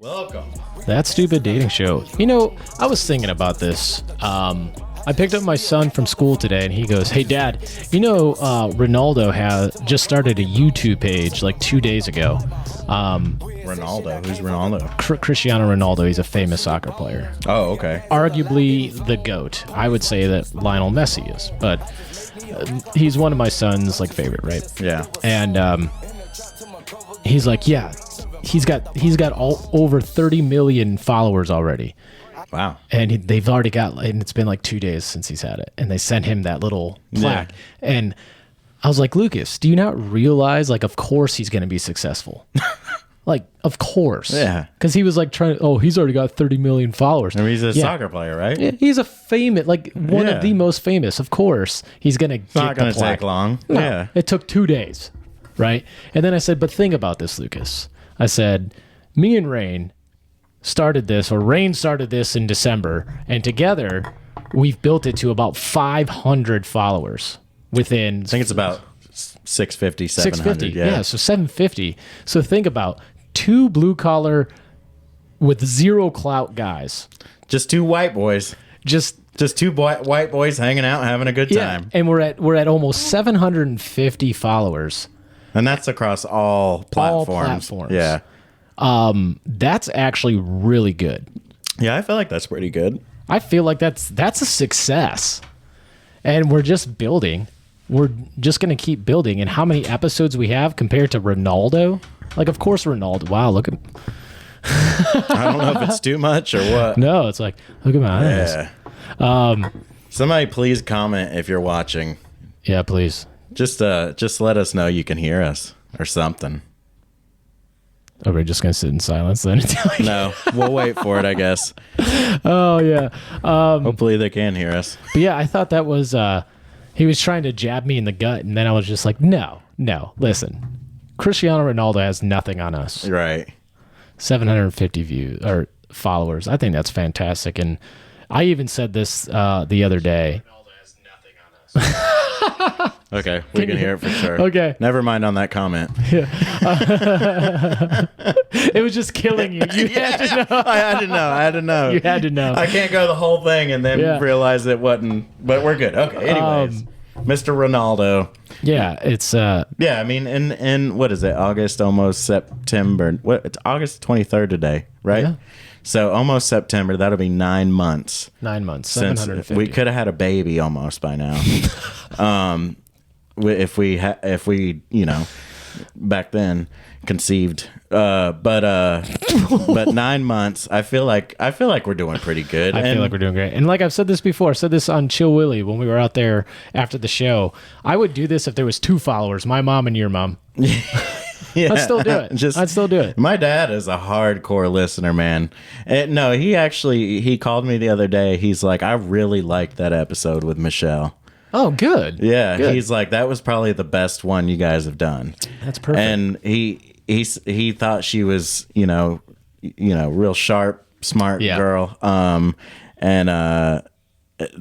Welcome. That Stupid Dating Show. You know, I was thinking about this. I picked up my son from school today, and he goes, "Hey, Dad, you know Ronaldo has just started a YouTube page like 2 days ago." Ronaldo. Who's Ronaldo? Cristiano Ronaldo. He's a famous soccer player. Oh, okay. Arguably the GOAT. I would say that Lionel Messi is, but he's one of my son's like favorite, right? Yeah. And he's like, yeah, he's got over 30 million followers already. Wow. And they've already got, and it's been like 2 days since he's had it, and they sent him that little plaque. Yeah. And I was like, Lucas, do you not realize, like, of course he's going to be successful? Like, of course. Yeah. Because he was like he's already got 30 million followers. I mean, he's a soccer player, right? Yeah, he's a famous, like one of the most famous. Of course, he's going to get the plaque. It's not going to take long. No, yeah. It took 2 days, right? And then I said, but think about this, Lucas. I said, me and Rain started this in December, and together we've built it to about 500 followers within. I think it's about 650, 700. Yeah, so 750. So think about two blue collar with zero clout guys. Just two white boys. Just two white boys hanging out, having a good time. And we're at almost 750 followers. And that's across all platforms. All platforms. Yeah. That's actually really good. Yeah, I feel like that's pretty good. I feel like that's a success. And we're just building. We're just going to keep building. And how many episodes we have compared to Ronaldo? Like, of course, Ronaldo. Wow, look at... I don't know if it's too much or what. No, it's like, look at my eyes. Yeah. Somebody please comment if you're watching. Yeah, please. Just let us know you can hear us or something. Oh, we're just going to sit in silence then? No, we'll wait for it, I guess. Oh, yeah. Hopefully they can hear us. But yeah, I thought that was... he was trying to jab me in the gut, and then I was just like, no, listen. Cristiano Ronaldo has nothing on us. Right. 750 views or followers. I think that's fantastic. And I even said this the other day. Ronaldo has nothing on us. Okay, we can hear it for sure. Okay. Never mind on that comment. Yeah. It was just killing you. You had to know. I had to know. You had to know. I can't go the whole thing and then realize it wasn't, but we're good. Okay, anyways. Mr. Ronaldo. Yeah, it's... yeah, I mean, in what is it, August, almost September. It's August 23rd today, right? Yeah. So almost September, that'll be 9 months. 9 months, since 750. We could have had a baby almost by now. If we, you know, back then conceived. But 9 months, I feel like we're doing pretty good. I feel like we're doing great. And like I've said this before, I said this on Chill Willie when we were out there after the show. I would do this if there was 2 followers, my mom and your mom. Yeah, I'd still do it. I'd still do it. My dad is a hardcore listener, man. And no, he called me the other day. He's like, I really liked that episode with Michelle. Oh, good. Yeah, good. He's like, that was probably the best one you guys have done. That's perfect. And he thought she was, you know, real sharp, smart girl. And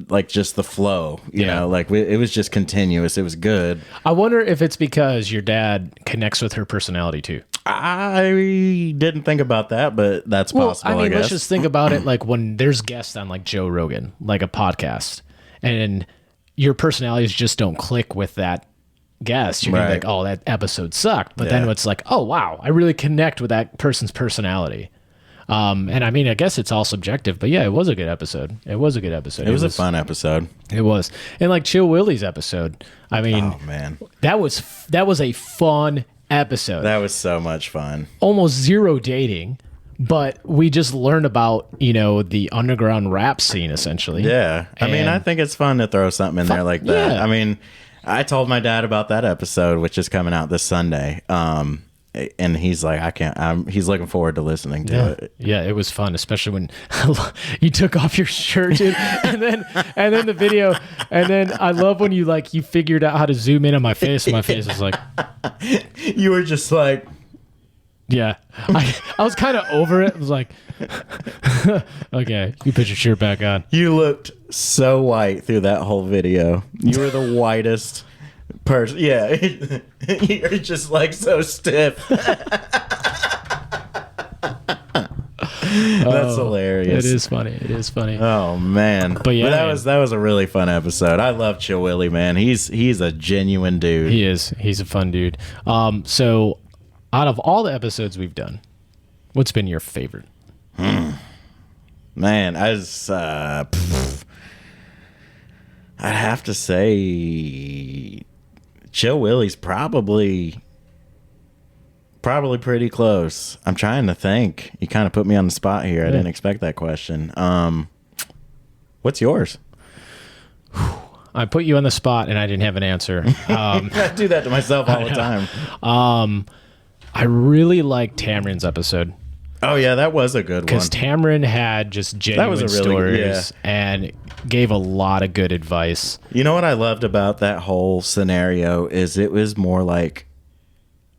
like just the flow, you know, like it was just continuous. It was good. I wonder if it's because your dad connects with her personality too. I didn't think about that, but that's possible. I mean, let's just think about it like when there's guests on like Joe Rogan, like a podcast, and your personalities just don't click with that guest. You're gonna be like, oh, that episode sucked. But then it's like, oh, wow, I really connect with that person's personality. And I mean, I guess it's all subjective, but yeah, it was a good episode. It was a fun episode. It was. And like Chill Willie's episode, I mean, oh man, that was a fun episode. That was so much fun. Almost zero dating, but we just learned about, you know, the underground rap scene essentially. Yeah. I mean, I think it's fun to throw something in there like that. Yeah. I mean, I told my dad about that episode, which is coming out this Sunday. And he's like, he's looking forward to listening to it. Yeah, it was fun, especially when you took off your shirt, dude, and then the video, and then I love when you figured out how to zoom in on my face, and my face was like, you were just like, yeah, I was kind of over it. I was like, okay, you put your shirt back on. You looked so white through that whole video. You were the whitest person. Yeah, you're just like so stiff. That's hilarious. It is funny. It is funny. Oh man. But yeah, that was a really fun episode. I love Chill Willie, man. He's a genuine dude. He is. He's a fun dude. So out of all the episodes we've done, what's been your favorite? Man, I'd have to say Chill Willie's probably pretty close. I'm trying to think. You kind of put me on the spot here. I didn't expect that question. What's yours? I put you on the spot and I didn't have an answer. I do that to myself all the time. I really like Tamrin's episode. Oh yeah, that was a good one. Because Tamrin had just genuine stories and gave a lot of good advice. You know what I loved about that whole scenario is it was more like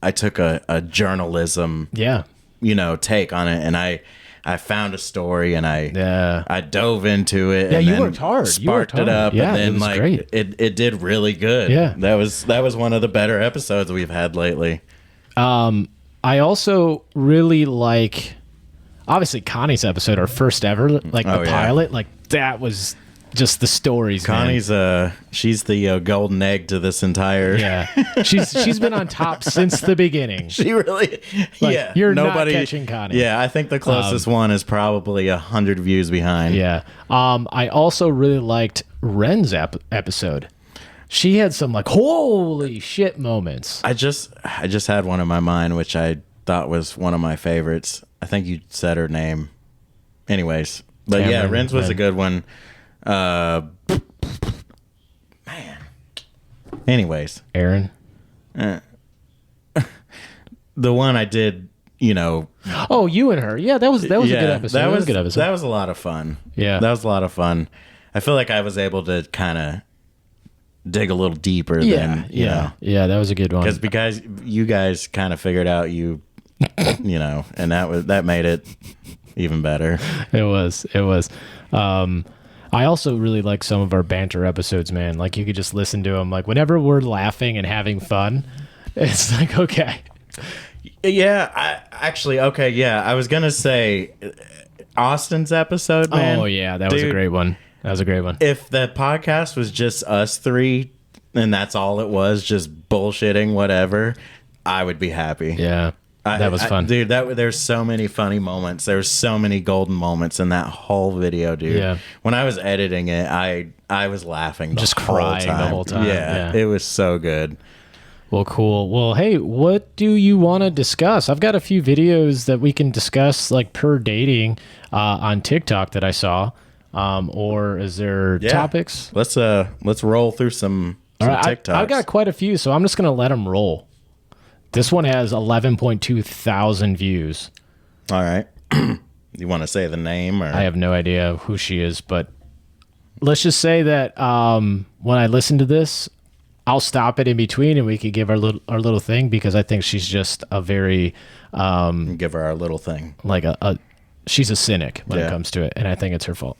I took a journalism, take on it, and I found a story and I dove into it. Yeah, and you worked hard. Sparked it up, yeah, and then great. It did really good. Yeah, that was one of the better episodes we've had lately. I also really like, obviously, Connie's episode, our first ever, like the pilot, like that was just the stories. Connie's she's the golden egg to this entire. Yeah, she's been on top since the beginning. She really, you're not catching Connie. Yeah, I think the closest one is probably 100 views behind. Yeah, I also really liked Ren's episode. She had some like holy shit moments. I just had one in my mind, which I thought was one of my favorites. I think you said her name. Anyways, but Cameron, yeah, Ren's was a good one. Man. Anyways, Aaron. The one I did, Oh, you and her. Yeah, that was a good episode. That was a good episode. That was a lot of fun. Yeah, that was a lot of fun. I feel like I was able to kind of dig a little deeper than you know. Yeah, that was a good one. Because you guys kind of figured out and that made it even better. It was. I also really like some of our banter episodes, man. Like you could just listen to them. Like whenever we're laughing and having fun, it's like okay. Yeah, I was gonna say Austin's episode, man. Oh yeah, that was a great one. That was a great one. If the podcast was just us three and that's all it was, just bullshitting whatever, I would be happy. Yeah. That was fun. Dude, there's so many funny moments. There's so many golden moments in that whole video, dude. Yeah. When I was editing it, I was laughing just crying the whole time. Yeah, it was so good. Well, cool. Well, hey, what do you want to discuss? I've got a few videos that we can discuss, like per dating on TikTok that I saw. Or is there topics? Let's roll through some TikToks. I've got quite a few, so I'm just gonna let them roll. This one has 11.2 thousand views. All right. You want to say the name? Or I have no idea who she is, but let's just say that when I listen to this, I'll stop it in between and we could give our little thing because I think she's just a very give her our little thing. Like she's a cynic when it comes to it, and I think it's her fault.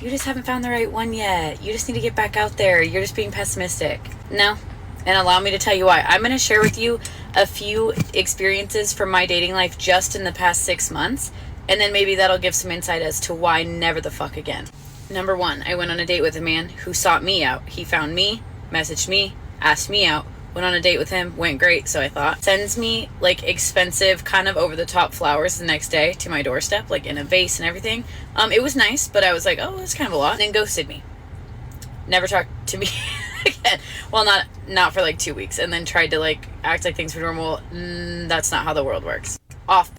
You just haven't found the right one yet. You just need to get back out there. You're just being pessimistic. No. And allow me to tell you why. I'm going to share with you a few experiences from my dating life just in the past 6 months. And then maybe that'll give some insight as to why never the fuck again. Number one, I went on a date with a man who sought me out. He found me, messaged me, asked me out, went on a date with him, went great, so I thought. Sends me like expensive, kind of over the top flowers the next day to my doorstep, like in a vase and everything. It was nice, but I was like, oh, that's kind of a lot. Then ghosted me. Never talked to me again. Well, not for like 2 weeks, and then tried to like act like things were normal. That's not how the world works. Off.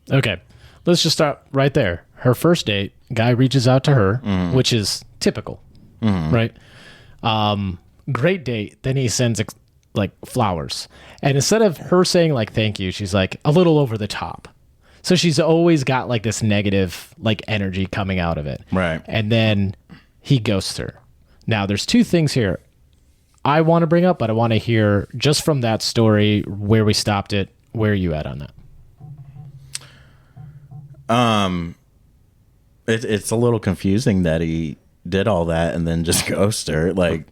Okay, let's just start right there. Her first date, guy reaches out to her, which is typical, right? Great date. Then he sends like flowers, and instead of her saying like thank you, she's like a little over the top. So she's always got like this negative like energy coming out of it, right? And then he ghosts her. Now there's two things here I want to bring up, but I want to hear just from that story where we stopped it. Where are you at on that? It's a little confusing that he did all that and then just ghosted her. Like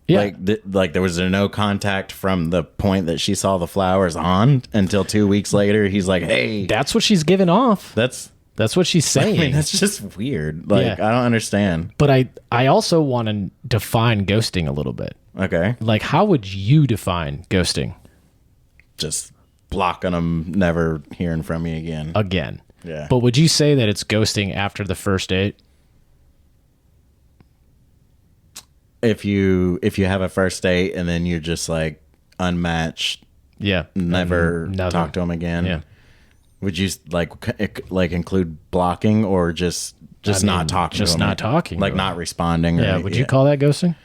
there was no contact from the point that she saw the flowers on until 2 weeks later. He's like, hey, that's what she's giving off. That's That's what she's saying. I mean, that's just weird. Like, I don't understand. But I also want to define ghosting a little bit. Okay. Like, how would you define ghosting? Just blocking them, never hearing from you again. Yeah. But would you say that it's ghosting after the first date? If you have a first date and then you're just like unmatched, never talk to them again. Yeah. Would you like include blocking or just not talking? Just not talking, like not responding. Yeah. Would you call that ghosting?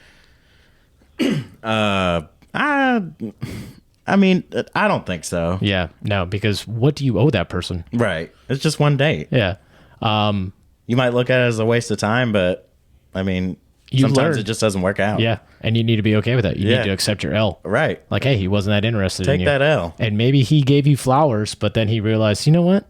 I mean, I don't think so. Yeah. No, because what do you owe that person? Right. It's just one date. Yeah. You might look at it as a waste of time, but I mean, sometimes it just doesn't work out. Yeah. And you need to be okay with that. You need to accept your L. Right. Like, hey, he wasn't that interested in you. Take that L. And maybe he gave you flowers, but then he realized, you know what?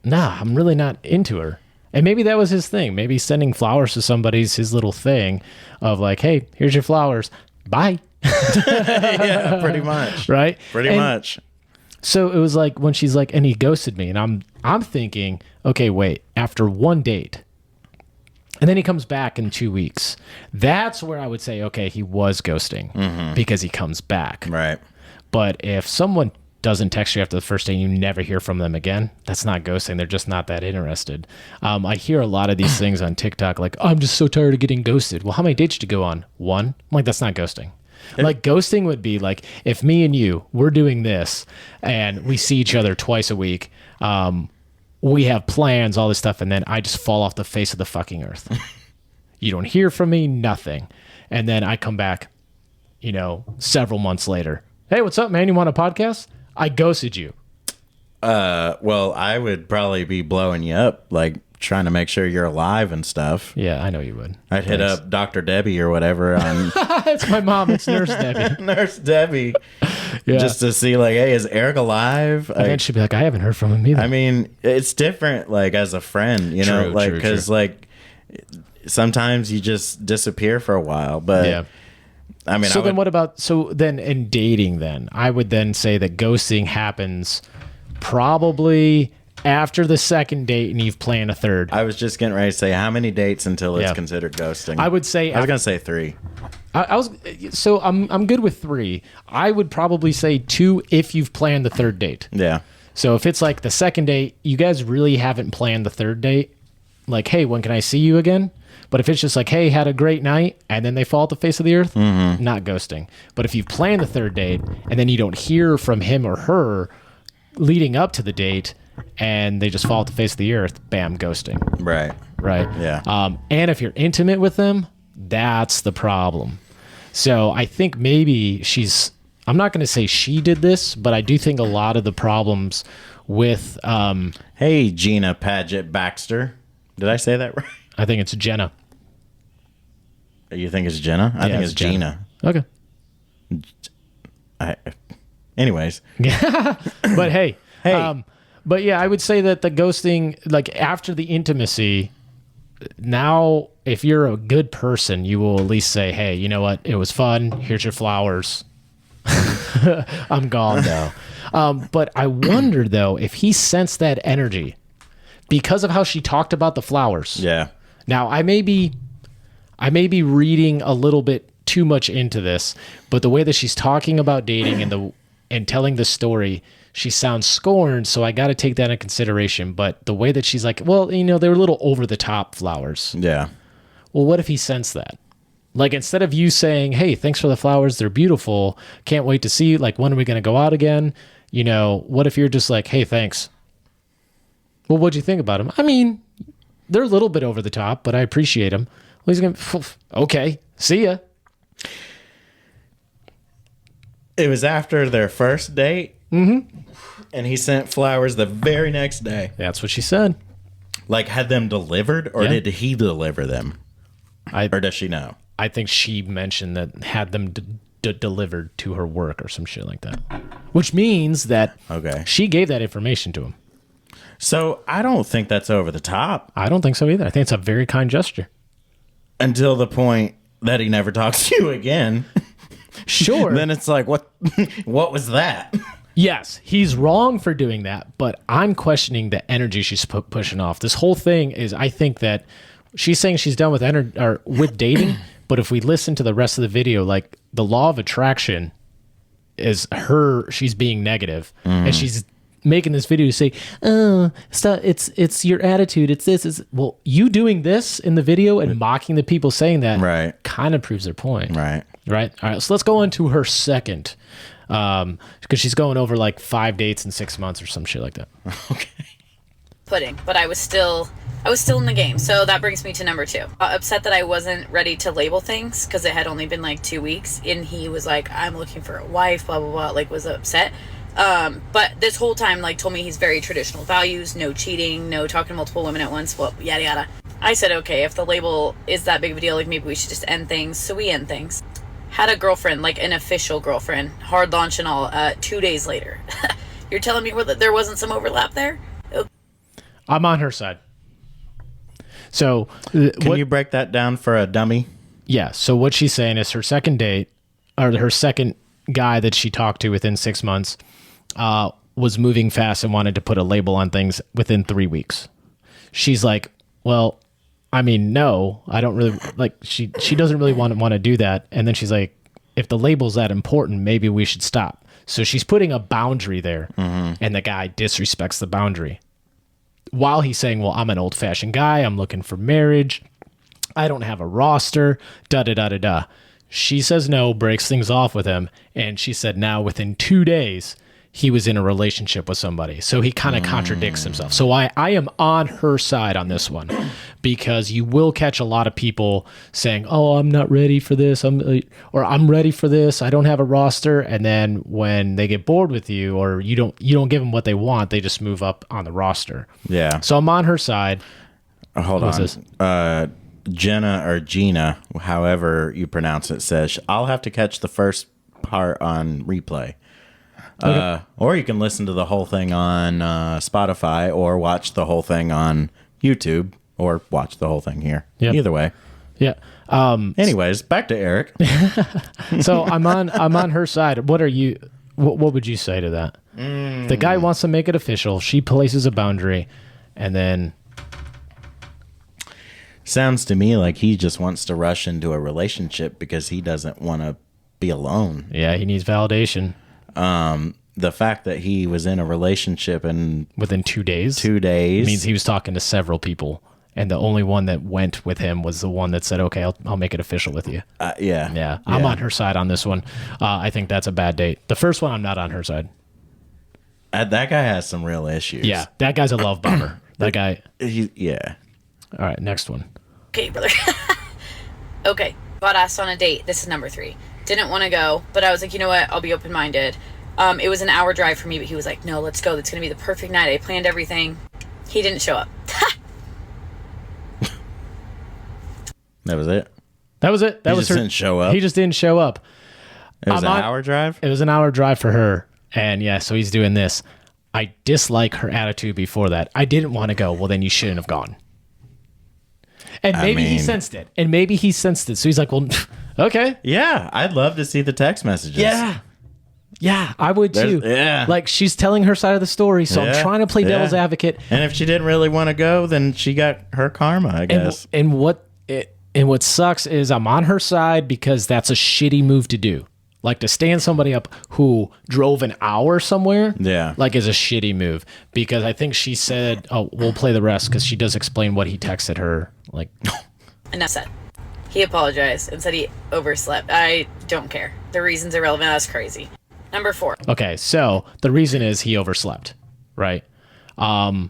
Nah, I'm really not into her. And maybe that was his thing. Maybe sending flowers to somebody's his little thing of like, hey, here's your flowers. Bye. Yeah, pretty much. Right? Pretty much. So it was like when she's like, and he ghosted me. And I'm thinking, okay, wait, after one date, and then he comes back in 2 weeks. That's where I would say, okay, he was ghosting because he comes back. Right. But if someone doesn't text you after the first day and you never hear from them again, that's not ghosting. They're just not that interested. I hear a lot of these things on TikTok, like, oh, I'm just so tired of getting ghosted. Well, how many dates did you go on? One? I'm like, that's not ghosting. Like, ghosting would be like, if me and you, we're doing this and we see each other twice a week, we have plans, all this stuff, and then I just fall off the face of the fucking earth. You don't hear from me, nothing. And then I come back, several months later. Hey, what's up, man? You want a podcast? I ghosted you. Well, I would probably be blowing you up, like trying to make sure you're alive and stuff. Yeah, I know you would. I'd hit up Dr. Debbie or whatever on It's my mom. It's Nurse Debbie. Nurse Debbie. Yeah. Just to see like, hey, is Eric alive? And then she'd be like, I haven't heard from him either. I mean, it's different like as a friend, know, like because like sometimes you just disappear for a while, but yeah. I mean, then what about, then in dating then, I would then say that ghosting happens probably after the second date and you've planned a third. I was just getting ready to say how many dates until it's considered ghosting. I would say, I was going to say 3. I'm good with 3. I would probably say 2 if you've planned the third date. Yeah. So if it's like the second date, you guys really haven't planned the third date. Like, hey, when can I see you again? But if it's just like, hey, had a great night, and then they fall off the face of the earth, not ghosting. But if you've planned the third date, and then you don't hear from him or her leading up to the date, and they just fall off the face of the earth, bam, ghosting. Right. Yeah. And if you're intimate with them, that's the problem. So I think maybe I'm not going to say she did this, but I do think a lot of the problems with... hey, Gina Paget Baxter. Did I say that right? I think it's Jenna. You think it's Jenna? I think it's Gina. Okay. Anyways. But hey. But yeah, I would say that the ghosting, like after the intimacy, now if you're a good person, you will at least say, hey, you know what? It was fun. Here's your flowers. I'm gone now. But I wonder though, if he sensed that energy because of how she talked about the flowers. Yeah. Now, I may be reading a little bit too much into this, but the way that she's talking about dating and telling the story, she sounds scorned, so I got to take that into consideration. But the way that she's like, well, they were a little over the top flowers. Yeah. Well, what if he sensed that? Like, instead of you saying, hey, thanks for the flowers, they're beautiful, can't wait to see you, like, when are we going to go out again? What if you're just like, hey, thanks. Well, what'd you think about him? I mean, they're a little bit over the top, but I appreciate him. Well, he's going to, okay, see ya. It was after their first date, and he sent flowers the very next day. That's what she said. Like, had them delivered, or did he deliver them? Or does she know? I think she mentioned that had them delivered to her work or some shit like that, which means that she gave that information to him. So I don't think that's over the top. I don't think so either. I think it's a very kind gesture. Until the point that he never talks to you again. Sure. Then it's like, what was that? Yes, he's wrong for doing that, but I'm questioning the energy she's pushing off. This whole thing is, I think that she's saying she's done with with dating, but if we listen to the rest of the video, like the law of attraction is she's being negative, and she's making this video to say, "Oh, stop! It's your attitude. It's this. Is well, you doing this in the video and mocking the people saying that, right? Kind of proves their point, right? Right. All right. So let's go on to her second." Because she's going over like 5 dates in 6 months or some shit like that. Okay. Pudding, but I was still in the game. So that brings me to number 2. Upset that I wasn't ready to label things because it had only been like 2 weeks, and he was like, "I'm looking for a wife," blah blah blah. Like, was upset. But this whole time, like, told me he's very traditional values, no cheating, no talking to multiple women at once, well, yada yada. I said, okay, if the label is that big of a deal, like maybe we should just end things. So we end things. Had a girlfriend, like an official girlfriend, hard launch and all, 2 days later. You're telling me that there wasn't some overlap there? Okay. I'm on her side. So, can you break that down for a dummy? Yeah. So what she's saying is her second date, or her second guy that she talked to within 6 months, was moving fast and wanted to put a label on things within 3 weeks. She's like, well, I mean, no, I don't really like, she doesn't really want to do that. And then she's like, if the label's that important, maybe we should stop. So she's putting a boundary there, and the guy disrespects the boundary while he's saying, well, I'm an old fashioned guy. I'm looking for marriage. I don't have a roster, da da da da da. She says no, breaks things off with him. And she said now within 2 days, he was in a relationship with somebody. So he kind of contradicts himself. So I am on her side on this one, because you will catch a lot of people saying, oh, I'm not ready for this. I'm ready for this. I don't have a roster. And then when they get bored with you, or you don't give them what they want, they just move up on the roster. Yeah. So I'm on her side. Hold on. Jenna, or Gina, however you pronounce it, says, I'll have to catch the first part on replay. Okay. Or you can listen to the whole thing on Spotify, or watch the whole thing on YouTube, or watch the whole thing here. Yep. Either way. Yeah. Anyways, back to Eric. So I'm on her side. What would you say to that? The guy wants to make it official. She places a boundary, and then sounds to me like he just wants to rush into a relationship because he doesn't want to be alone. Yeah, he needs validation. The fact that he was in a relationship and within 2 days means he was talking to several people, and the only one that went with him was the one that said, okay, I'll make it official with you. Yeah. I'm on her side on this one. I think that's a bad date. The first one, I'm not on her side. That guy has some real issues. Yeah. That guy's a love bomber. That guy. Yeah. All right. Next one. Okay, brother. Okay. Got asked on a date. This is number 3. Didn't want to go, but I was like, you know what? I'll be open-minded. It was an hour drive for me, but he was like, no, let's go. That's going to be the perfect night. I planned everything. He didn't show up. That was it? That was it. That was her. He just didn't show up? He just didn't show up. It was an hour drive? It was an hour drive for her. And yeah, so he's doing this. I dislike her attitude before that. I didn't want to go. Well, then you shouldn't have gone. And maybe he sensed it. So he's like, well, okay. Yeah, I'd love to see the text messages. Yeah, I would too. Yeah. Like, she's telling her side of the story, so I'm trying to play devil's advocate. And if she didn't really want to go, then she got her karma, I guess. And what sucks is I'm on her side because that's a shitty move to do. Like, to stand somebody up who drove an hour somewhere, like, is a shitty move. Because I think she said, oh, we'll play the rest, because she does explain what he texted her. Like, enough said. He apologized and said he overslept. I don't care. The reason's irrelevant. That's crazy. Number 4. Okay, so the reason is he overslept, right? But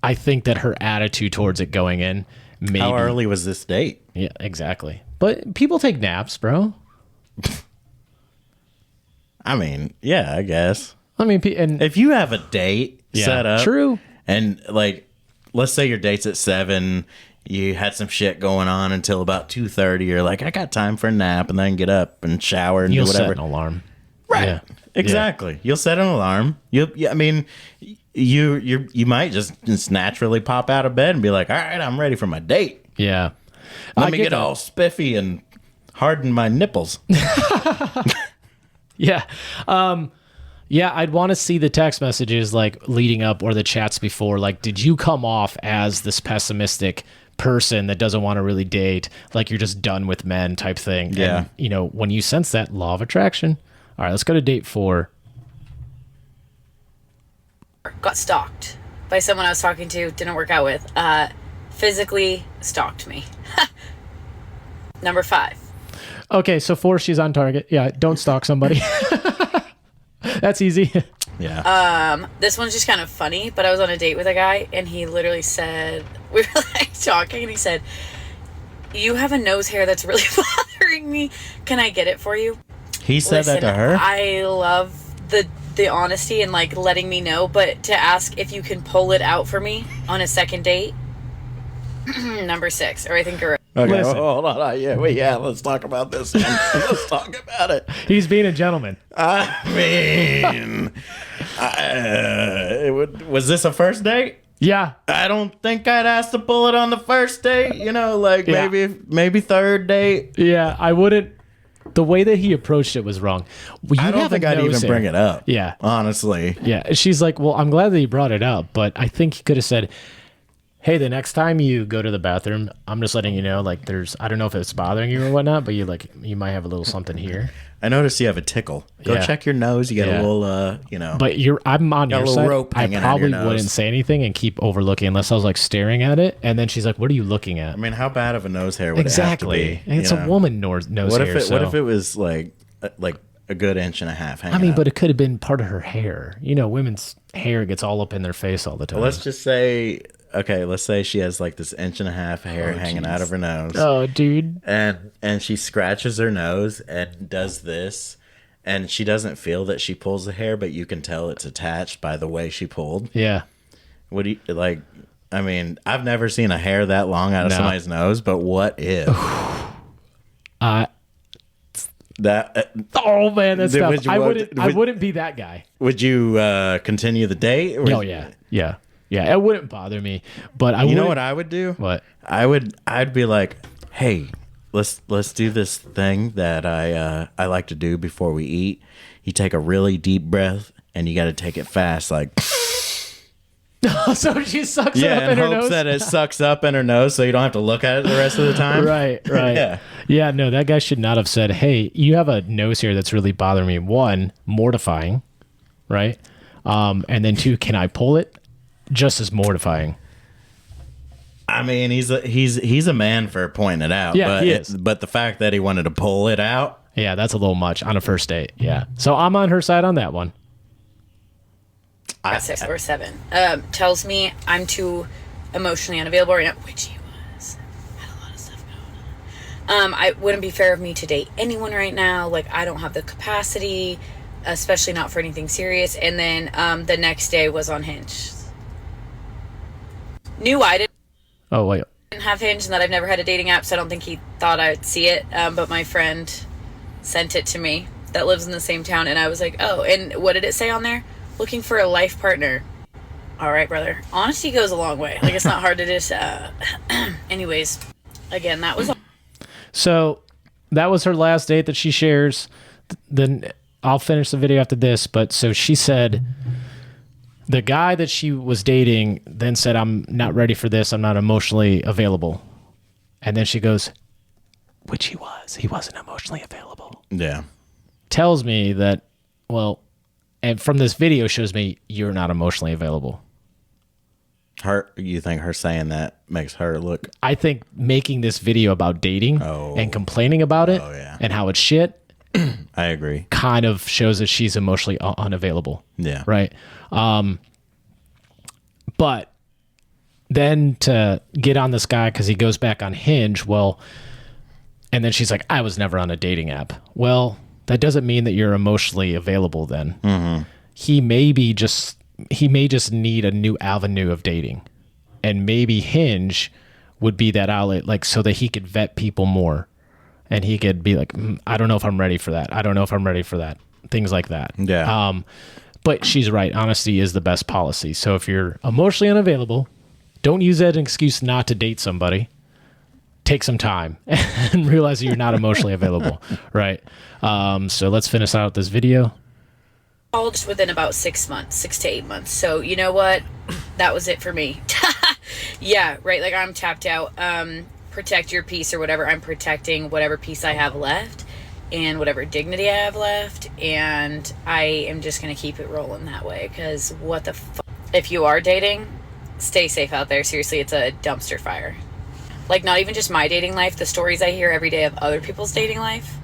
I think that her attitude towards it going in, maybe. How early was this date? Yeah, exactly. But people take naps, bro. I mean, yeah, I guess. I mean, and if you have a date set up, true, and like, let's say your date's at 7, you had some shit going on until about 2:30. You're like, I got time for a nap, and then get up and shower and you'll do whatever. Set an alarm, right? Yeah. Exactly. Yeah. You'll set an alarm. I mean, you might just naturally pop out of bed and be like, all right, I'm ready for my date. Yeah. Let me get all spiffy and harden my nipples. Yeah. Yeah, I'd want to see the text messages like leading up or the chats before. Like, did you come off as this pessimistic person that doesn't want to really date, like you're just done with men type thing? Yeah. And, you know, when you sense that, law of attraction. All right, let's go to date 4. Got stalked by someone I was talking to, didn't work out with. Physically stalked me. Number 5. Okay, so 4, she's on target. Yeah, don't stalk somebody. That's easy. Yeah. This one's just kind of funny, but I was on a date with a guy, and he literally said, we were like talking, and he said, "You have a nose hair that's really bothering me. Can I get it for you?" He said that to her? I love the honesty and like letting me know, but to ask if you can pull it out for me on a second date. Number 6, or I think you're Okay, Listen. hold on. Yeah, let's talk about this. Let's talk about it. He's being a gentleman. I mean, was this a first date? Yeah. I don't think I'd ask to pull it on the first date. You know, like Yeah. maybe third date. Yeah, I wouldn't. The way that he approached it was wrong. Well, I don't think I'd even bring it up. Yeah. Honestly. Yeah. She's like, well, I'm glad that you brought it up, but I think he could have said, hey, the next time you go to the bathroom, I'm just letting you know, like, I don't know if it's bothering you or whatnot, but you might have a little something here. I noticed you have a tickle. Go check your nose. You got a little, But I'm on your side. rope I hanging out probably your nose. wouldn't say anything and keep overlooking unless I was like staring at it. And then she's like, what are you looking at? I mean, how bad of a nose hair would Exactly. it have to be? And it's a woman nose What hair. if it was like a good inch and a half hanging I mean, out? but it could have been part of her hair. You know, women's hair gets all up in their face all the time. Well, let's just say, let's say she has like this inch and a half hair hanging out of her nose. Oh, dude. And she scratches her nose and does this, and she doesn't feel that she pulls the hair, but you can tell it's attached by the way she pulled. Yeah. What do you like? I mean, I've never seen a hair that long out of somebody's nose, but what if that? Oh man, that's tough. Would you- I wouldn't be that guy. Would you continue the date? Oh yeah. It wouldn't bother me, but You know what I would do? What? I'd be like, hey, let's do this thing that I like to do before we eat. You take a really deep breath and you got to take it fast, like. So she sucks it up in her nose. That it sucks up in her nose, so you don't have to look at it the rest of the time. Right. Yeah. No, that guy should not have said, "Hey, you have a nose here that's really bothering me." 1, mortifying, right? And then 2, can I pull it? Just as mortifying. I mean, he's a man for pointing it out. Yeah, but he is. But the fact that he wanted to pull it out. Yeah, that's a little much on a first date. Yeah. So I'm on her side on that one. 6 or 7. Tells me I'm too emotionally unavailable right now, which he was. Had a lot of stuff going on. I wouldn't be fair of me to date anyone right now. Like, I don't have the capacity, especially not for anything serious. And then the next day was on Hinge. Knew I didn't have Hinge and that I've never had a dating app, so I don't think he thought I'd see it. But my friend sent it to me that lives in the same town, and I was like, oh, and what did it say on there? Looking for a life partner. All right, brother. Honesty goes a long way. Like, it's not hard to just... Anyways, again, that was... So that was her last date that she shares. Then I'll finish the video after this. But so she said the guy that she was dating then said, I'm not ready for this. I'm not emotionally available. And then she goes, which he was. He wasn't emotionally available. Yeah. Tells me that, well... And from this video shows me you're not emotionally available. You think her saying that makes her look? I think making this video about dating and complaining about it and how it's shit. I agree. Kind of shows that she's emotionally unavailable. Yeah. Right. But then to get on this guy because he goes back on Hinge. Well, and then she's like, I was never on a dating app. Well, that doesn't mean that you're emotionally available then. Mm-hmm. He may just need a new avenue of dating. And maybe Hinge would be that outlet, like, so that he could vet people more. And he could be like, I don't know if I'm ready for that. I don't know if I'm ready for that. Things like that. Yeah. But she's right. Honesty is the best policy. So if you're emotionally unavailable, don't use that as an excuse not to date somebody. Take some time and realize that you're not emotionally available. Right. So let's finish out this video. all just within about 6 months, 6 to 8 months. So you know what? That was it for me. Yeah, right. Like I'm tapped out. Protect your peace or whatever. I'm protecting whatever peace I have left and whatever dignity I have left. And I am just going to keep it rolling that way. Because what the fuck? If you are dating, stay safe out there. Seriously, it's a dumpster fire. Like not even just my dating life, the stories I hear every day of other people's dating life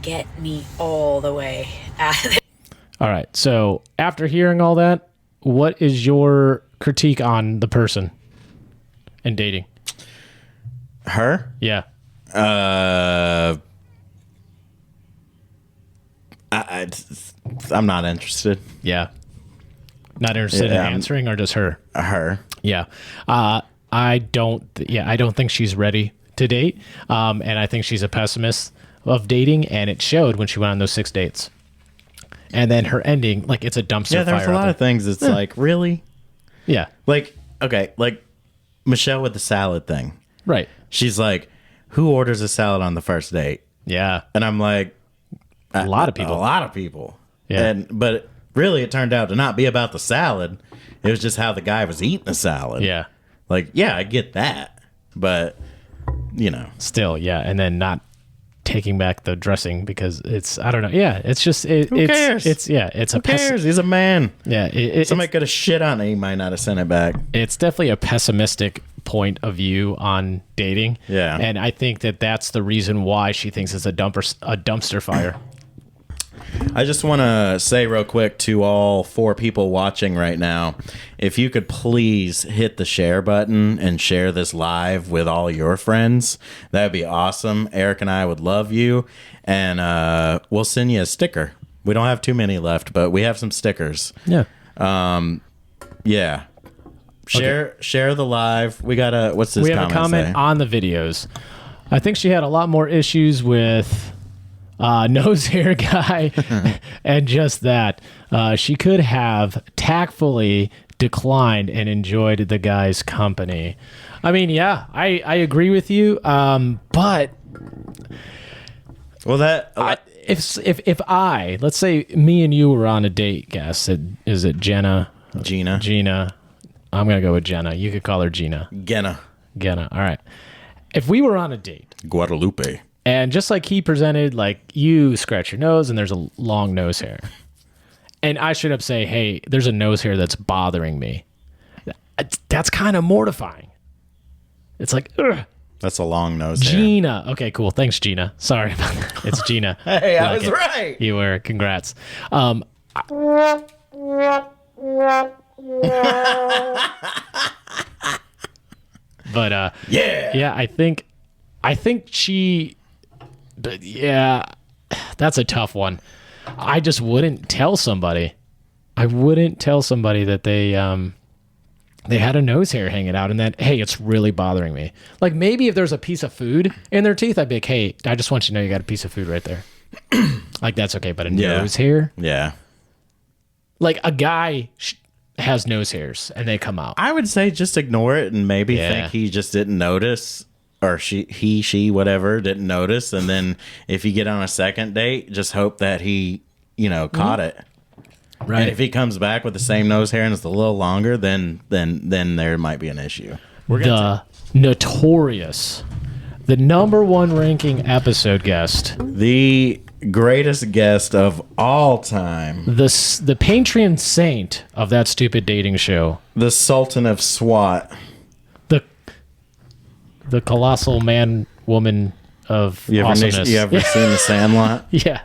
get me all the way out of there. All right. So after hearing all that, what is your critique on the person and dating? Her? Yeah. I'm not interested. Yeah. Not interested in answering, or just her? Her. Yeah. I don't think she's ready to date. And I think she's a pessimist of dating, and it showed when she went on those 6 dates. And then her ending, like, it's a dumpster fire. Yeah, there's a lot of things. It's like, really? Yeah. Like, okay, like Michelle with the salad thing. Right. She's like, who orders a salad on the first date? Yeah. And I'm like, a lot of people. A lot of people. Yeah. But really, it turned out to not be about the salad. It was just how the guy was eating the salad. Yeah. Like, yeah, I get that. But, you know. Still, yeah. And then not taking back the dressing because it's, I don't know. Yeah. It's just, who cares? It's Who cares? He's a man. Yeah. Somebody could have shit on it. He might not have sent it back. It's definitely a pessimistic point of view on dating. Yeah. And I think that that's the reason why she thinks it's a dumpster fire. I just want to say real quick to all 4 people watching right now, if you could please hit the share button and share this live with all your friends, that would be awesome. Eric and I would love you, and we'll send you a sticker. We don't have too many left, but we have some stickers. Yeah. Yeah. Share the live. We got a, what's this comment? We have a comment say? on the videos. I think she had a lot more issues with nose hair guy and just that. She could have tactfully declined and enjoyed the guy's company. I mean, yeah, I agree with you. But well, that if I, let's say me and you were on a date, guess is it Gina? I'm gonna go with Jenna. You could call her Gina. Genna. All right. If we were on a date, Guadalupe, and just like he presented, like you scratch your nose and there's a long nose hair, and I should up say, hey, there's a nose hair that's bothering me. That's kind of mortifying. It's like, ugh. That's a long nose Gina. Hair. Okay, cool. Thanks, Gina. Sorry about that. It's Gina. Hey, I was right. You were. Congrats. But yeah, I think she, but yeah, that's a tough one. I just wouldn't tell somebody. I wouldn't tell somebody that they had a nose hair hanging out and that, hey, it's really bothering me. Like maybe if there's a piece of food in their teeth, I'd be like, hey, I just want you to know you got a piece of food right there. Like that's okay, but a nose hair? Yeah. Like a guy has nose hairs and they come out. I would say just ignore it and maybe think he just didn't notice, or she, whatever, didn't notice. And then if you get on a second date, just hope that he, caught it. Right. And if he comes back with the same nose hair and it's a little longer, then there might be an issue. The notorious, the #1 ranking episode guest, the greatest guest of all time, the Patreon saint of that stupid dating show, the Sultan of SWAT, the colossal man woman of awesomeness. You ever seen The Sandlot? Yeah.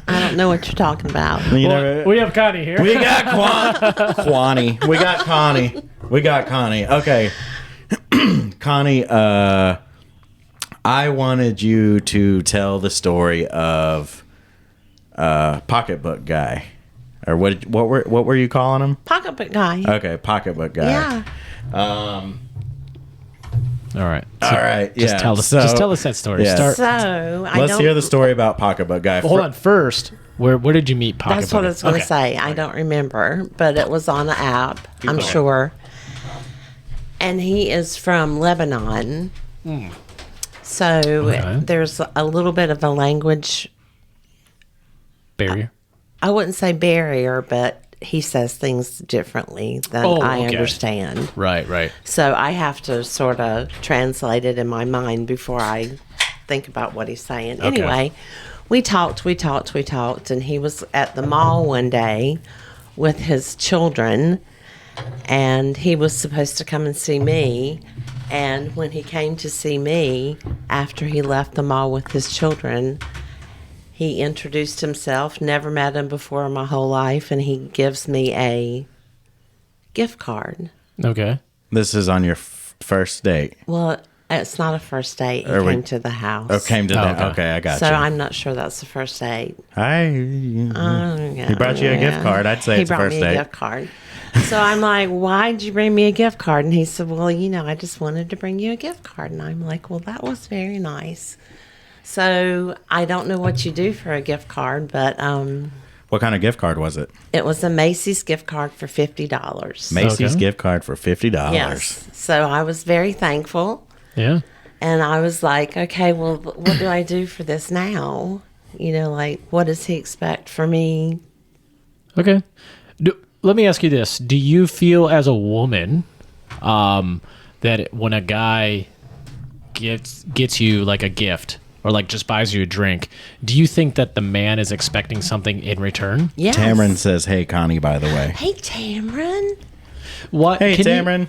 I don't know what you're talking about. We have Connie here. We got Connie. We got Connie. Okay. Connie, I wanted you to tell the story of Pocketbook Guy. Or what were you calling him? Pocketbook Guy. Okay, Pocketbook Guy. Yeah. All right. Just tell us that story. Yeah. Let's hear the story about Pocketbook Guy. Hold on. First, where did you meet Pocketbook? That's what I was going to say. I don't remember, but it was on the app, I'm sure. And he is from Lebanon. So there's a little bit of a language barrier. I wouldn't say barrier, but he says things differently than I understand. Right. So I have to sort of translate it in my mind before I think about what he's saying. Okay. Anyway, we talked, and he was at the mall one day with his children, and he was supposed to come and see me. And when he came to see me, after he left the mall with his children, he introduced himself, never met him before in my whole life, and he gives me a gift card. Okay. This is on your first date. Well, it's not a first date. He came to the house. Oh, came to that. Okay, I got you. So I'm not sure that's the first date. He brought you a gift card. I'd say it's the first date. He brought me a gift card. So I'm like, why'd you bring me a gift card? And he said, well, I just wanted to bring you a gift card. And I'm like, well, that was very nice. So I don't know what you do for a gift card, but what kind of gift card was it? It was a Macy's gift card for $50. Macy's gift card for $50. Yes. So I was very thankful. Yeah. And I was like, okay, well, what do I do for this now? Like, what does he expect for me? Okay. Let me ask you this. Do you feel as a woman that when a guy gets you like a gift or like just buys you a drink, do you think that the man is expecting something in return? Yes. Tamron says, hey, Connie, by the way. Hey, Tamron. What? Hey, Tamron.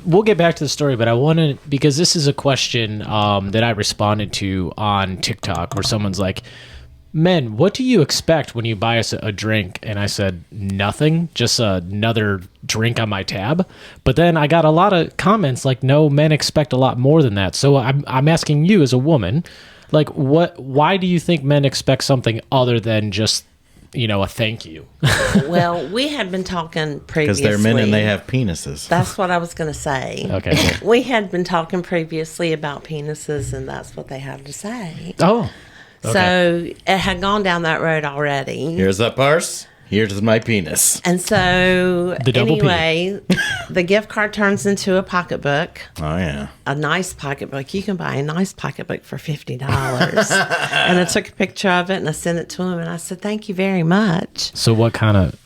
We'll get back to the story, but I wanted, because this is a question that I responded to on TikTok where someone's like, men, what do you expect when you buy us a drink? And I said, nothing, just another drink on my tab. But then I got a lot of comments like, no, men expect a lot more than that. So I'm asking you as a woman, like, why do you think men expect something other than just, a thank you? Well, we had been talking previously. Because they're men and they have penises. That's what I was going to say. Okay. We had been talking previously about penises, and that's what they have to say. Oh. Okay. So it had gone down that road already. Here's that purse. Here's my penis. And so, anyway, the gift card turns into a pocketbook. Oh, yeah. A nice pocketbook. You can buy a nice pocketbook for $50. And I took a picture of it and I sent it to him and I said, thank you very much. So what kind of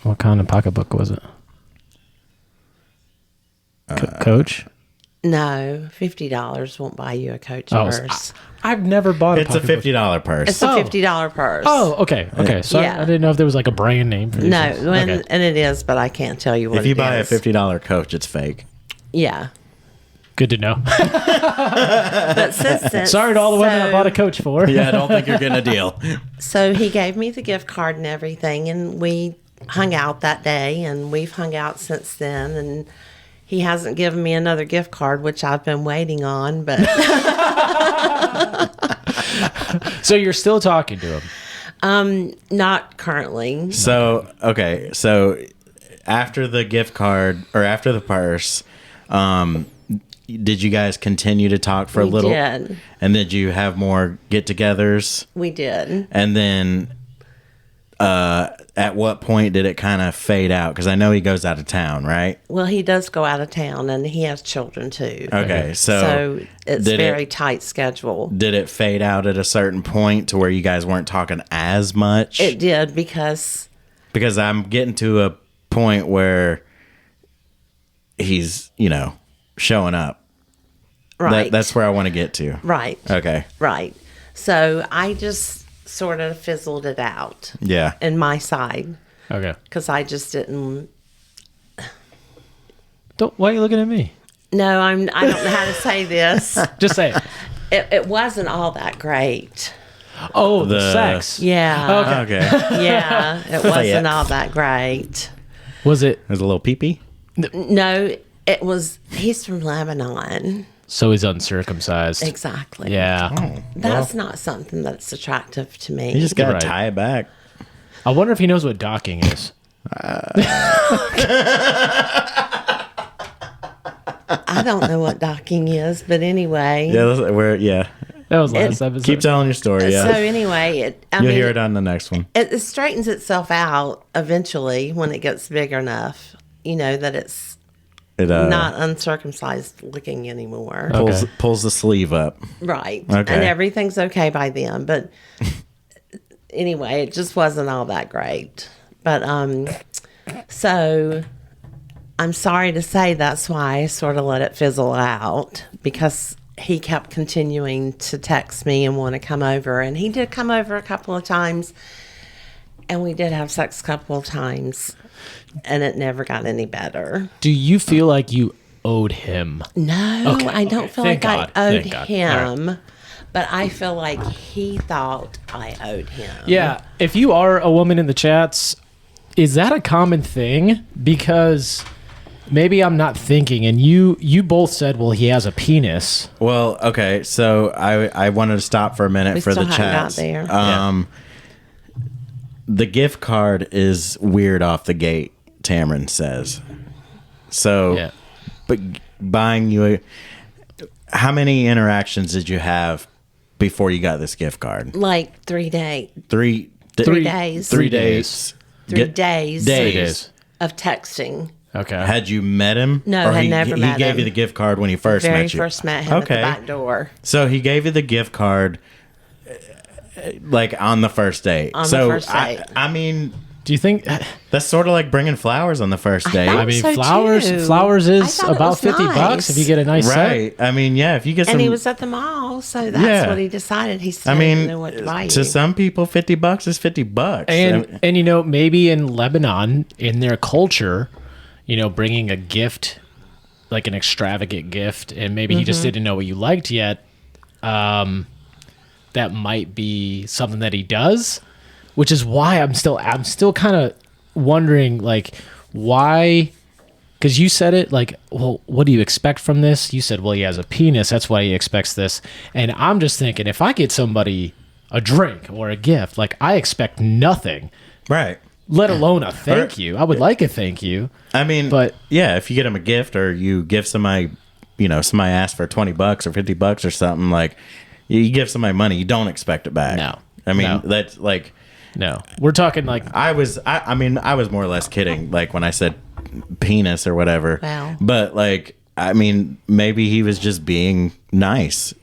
pocketbook was it? Coach? No, $50 won't buy you a Coach purse. I've never bought It's a $50 purse. It's a $50 purse. Oh, okay. So I didn't know if there was like a brand name for these things. And it is, but I can't tell you what it is. If you buy a $50 Coach, it's fake. Yeah. Good to know. But since then, sorry to all the women I bought a Coach for. Yeah, I don't think you're getting a deal. So he gave me the gift card and everything, and we hung out that day, and we've hung out since then, and he hasn't given me another gift card, which I've been waiting on, but... So you're still talking to him? Not currently. So, okay. So after the gift card or after the purse, did you guys continue to talk for a little? We did. And did you have more get-togethers? We did. And then at what point did it kind of fade out? Because I know he goes out of town, right? Well, he does go out of town, and he has children, too. Okay, so it's very tight schedule. Did it fade out at a certain point to where you guys weren't talking as much? It did, because I'm getting to a point where he's, showing up. Right. That's where I want to get to. Right. Okay. Right. So I just sort of fizzled it out. Yeah. In my side. Okay. Because I just didn't. Why are you looking at me? No, I don't know how to say this. Just say it. It wasn't all that great. Oh, the sex. Yeah. Okay. Yeah, it wasn't all that great. Was it? There's a little pee-pee? No, it was. He's from Lebanon. So he's uncircumcised. Exactly. Yeah. Oh, That's not something that's attractive to me. You just got to Right. tie it back. I wonder if he knows what docking is. I don't know what docking is, but anyway. Yeah, That was last episode. keep telling your story. Yeah. So anyway, You'll hear it on the next one. It straightens itself out eventually when it gets big enough, that it's not uncircumcised looking anymore. Pulls the sleeve up. Right. Okay. And everything's okay by then. But anyway, it just wasn't all that great. But so I'm sorry to say that's why I sort of let it fizzle out, because he kept continuing to text me and want to come over. And he did come over a couple of times, and we did have sex a couple of times, and it never got any better. Do you feel like you owed him? No, I don't feel Thank like God. I owed Thank God. him, but I feel like he thought I owed him. Yeah. If you are a woman in the chats, is that a common thing? Because maybe I'm not thinking, and you both said, well, he has a penis. Well, okay, so I wanted to stop for a minute for the chats. The gift card is weird off the gate, Tamron says. So, but buying you how many interactions did you have before you got this gift card? Like 3 days. 3 days. 3 days. 3 days. Days of texting. Okay. Had you met him? No, or had never met him. He gave you the gift card when he first met you? Very first met him at the back door. So he gave you the gift card like on the first date. On the first date. I mean, do you think that's sort of like bringing flowers on the first date? I mean, so flowers is about $50 nice. if you get a nice right. set. I mean, yeah, if you get some. And he was at the mall, so that's what he decided. He still didn't know what to buy you. To some people, $50 is $50. And you know, maybe in Lebanon, in their culture, you know, bringing a gift, like an extravagant gift, and maybe he just didn't know what you liked yet. That might be something that he does, which is why I'm still kind of wondering, like, why? Because you said it like, well, what do you expect from this? You said, well, he has a penis, that's why he expects this. And I'm just thinking, if I get somebody a drink or a gift, like, I expect nothing, right? Let alone a thank you. I would like a thank you. I mean, but yeah, if you get him a gift or you give somebody, you know, somebody asks for $20 or $50 or something, like, you give somebody money, you don't expect it back. No. I mean, that's like, no, we're talking like, I was more or less kidding, like when I said penis or whatever. Wow. But like, I mean, maybe he was just being nice.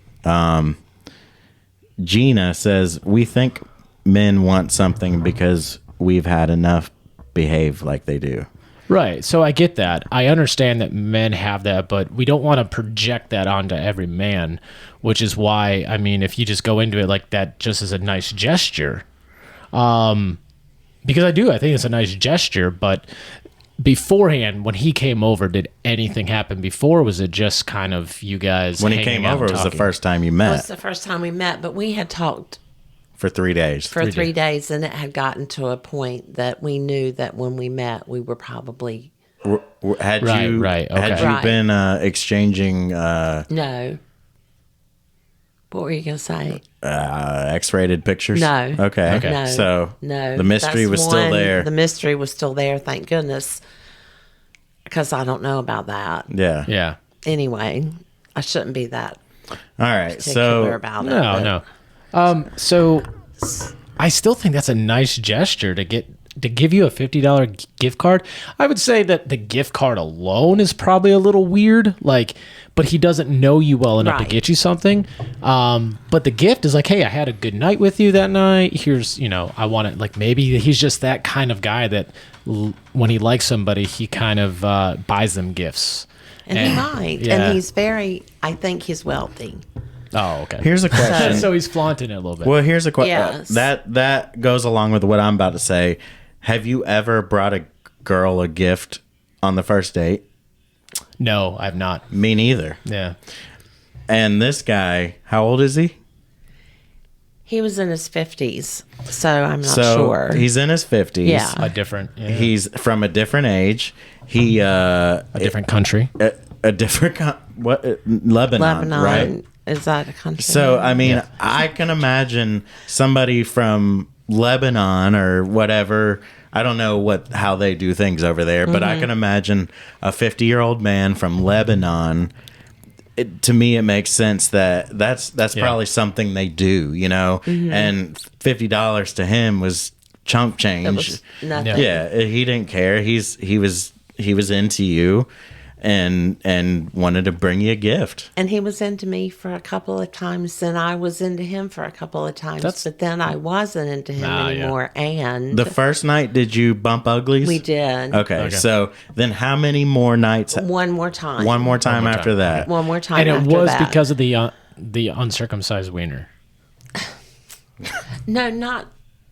Gina says, we think men want something because we've had enough behave like they do. right. So I get that. I understand that men have that, but we don't want to project that onto every man, which is why, I mean, if you just go into it like that, just as a nice gesture, because I think it's a nice gesture, but beforehand, when he came over, did anything happen before? Or was it just kind of you guys when he came over? It was the first time you met. It was the first time we met, but we had talked for 3 days. for 3 days, and it had gotten to a point that we knew that when we met, we were probably Had Right, you right, okay. had you Right. been exchanging no. What were you gonna say? X-rated pictures? No. Okay. No. So No. the mystery That's was still one- there. The mystery was still there, thank goodness, because I don't know about that. Yeah. Yeah. Anyway, I shouldn't be that All right. particular So about it. No, but- no. So I still think that's a nice gesture to give you a $50 gift card. I would say that the gift card alone is probably a little weird, like, but he doesn't know you well enough to Right. get you something. But the gift is like, hey, I had a good night with you that night. Here's, you know, I want it. Like, maybe he's just that kind of guy that when he likes somebody, he kind of buys them gifts. And he might. yeah. And he's I think he's wealthy. Oh, okay. here's a question. So he's flaunting it a little bit. Well, here's a question. Yes. That goes along with what I'm about to say. Have you ever brought a girl a gift on the first date? No, I've not. Me neither. Yeah. And this guy, how old is he? He was in his 50s, so I'm not So sure. he's in his 50s. Yeah. A different. Yeah. He's from a different age. He a different country. a different Lebanon, right? Is that a country? So I mean, I can imagine somebody from Lebanon or whatever. I don't know how they do things over there, but I can imagine a 50-year-old man from Lebanon. To me, it makes sense that's probably something they do, you know. And $50 to him was chump change. It was nothing. Yeah, he didn't care. He was into you, and wanted to bring you a gift. And he was into me for a couple of times, and I was into him for a couple of times. But then I wasn't into him anymore. Yeah. And the first night, did you bump uglies? We did. Okay. So then how many more nights? One more time. One more time after that. One more time. And it was because of the uncircumcised wiener. No,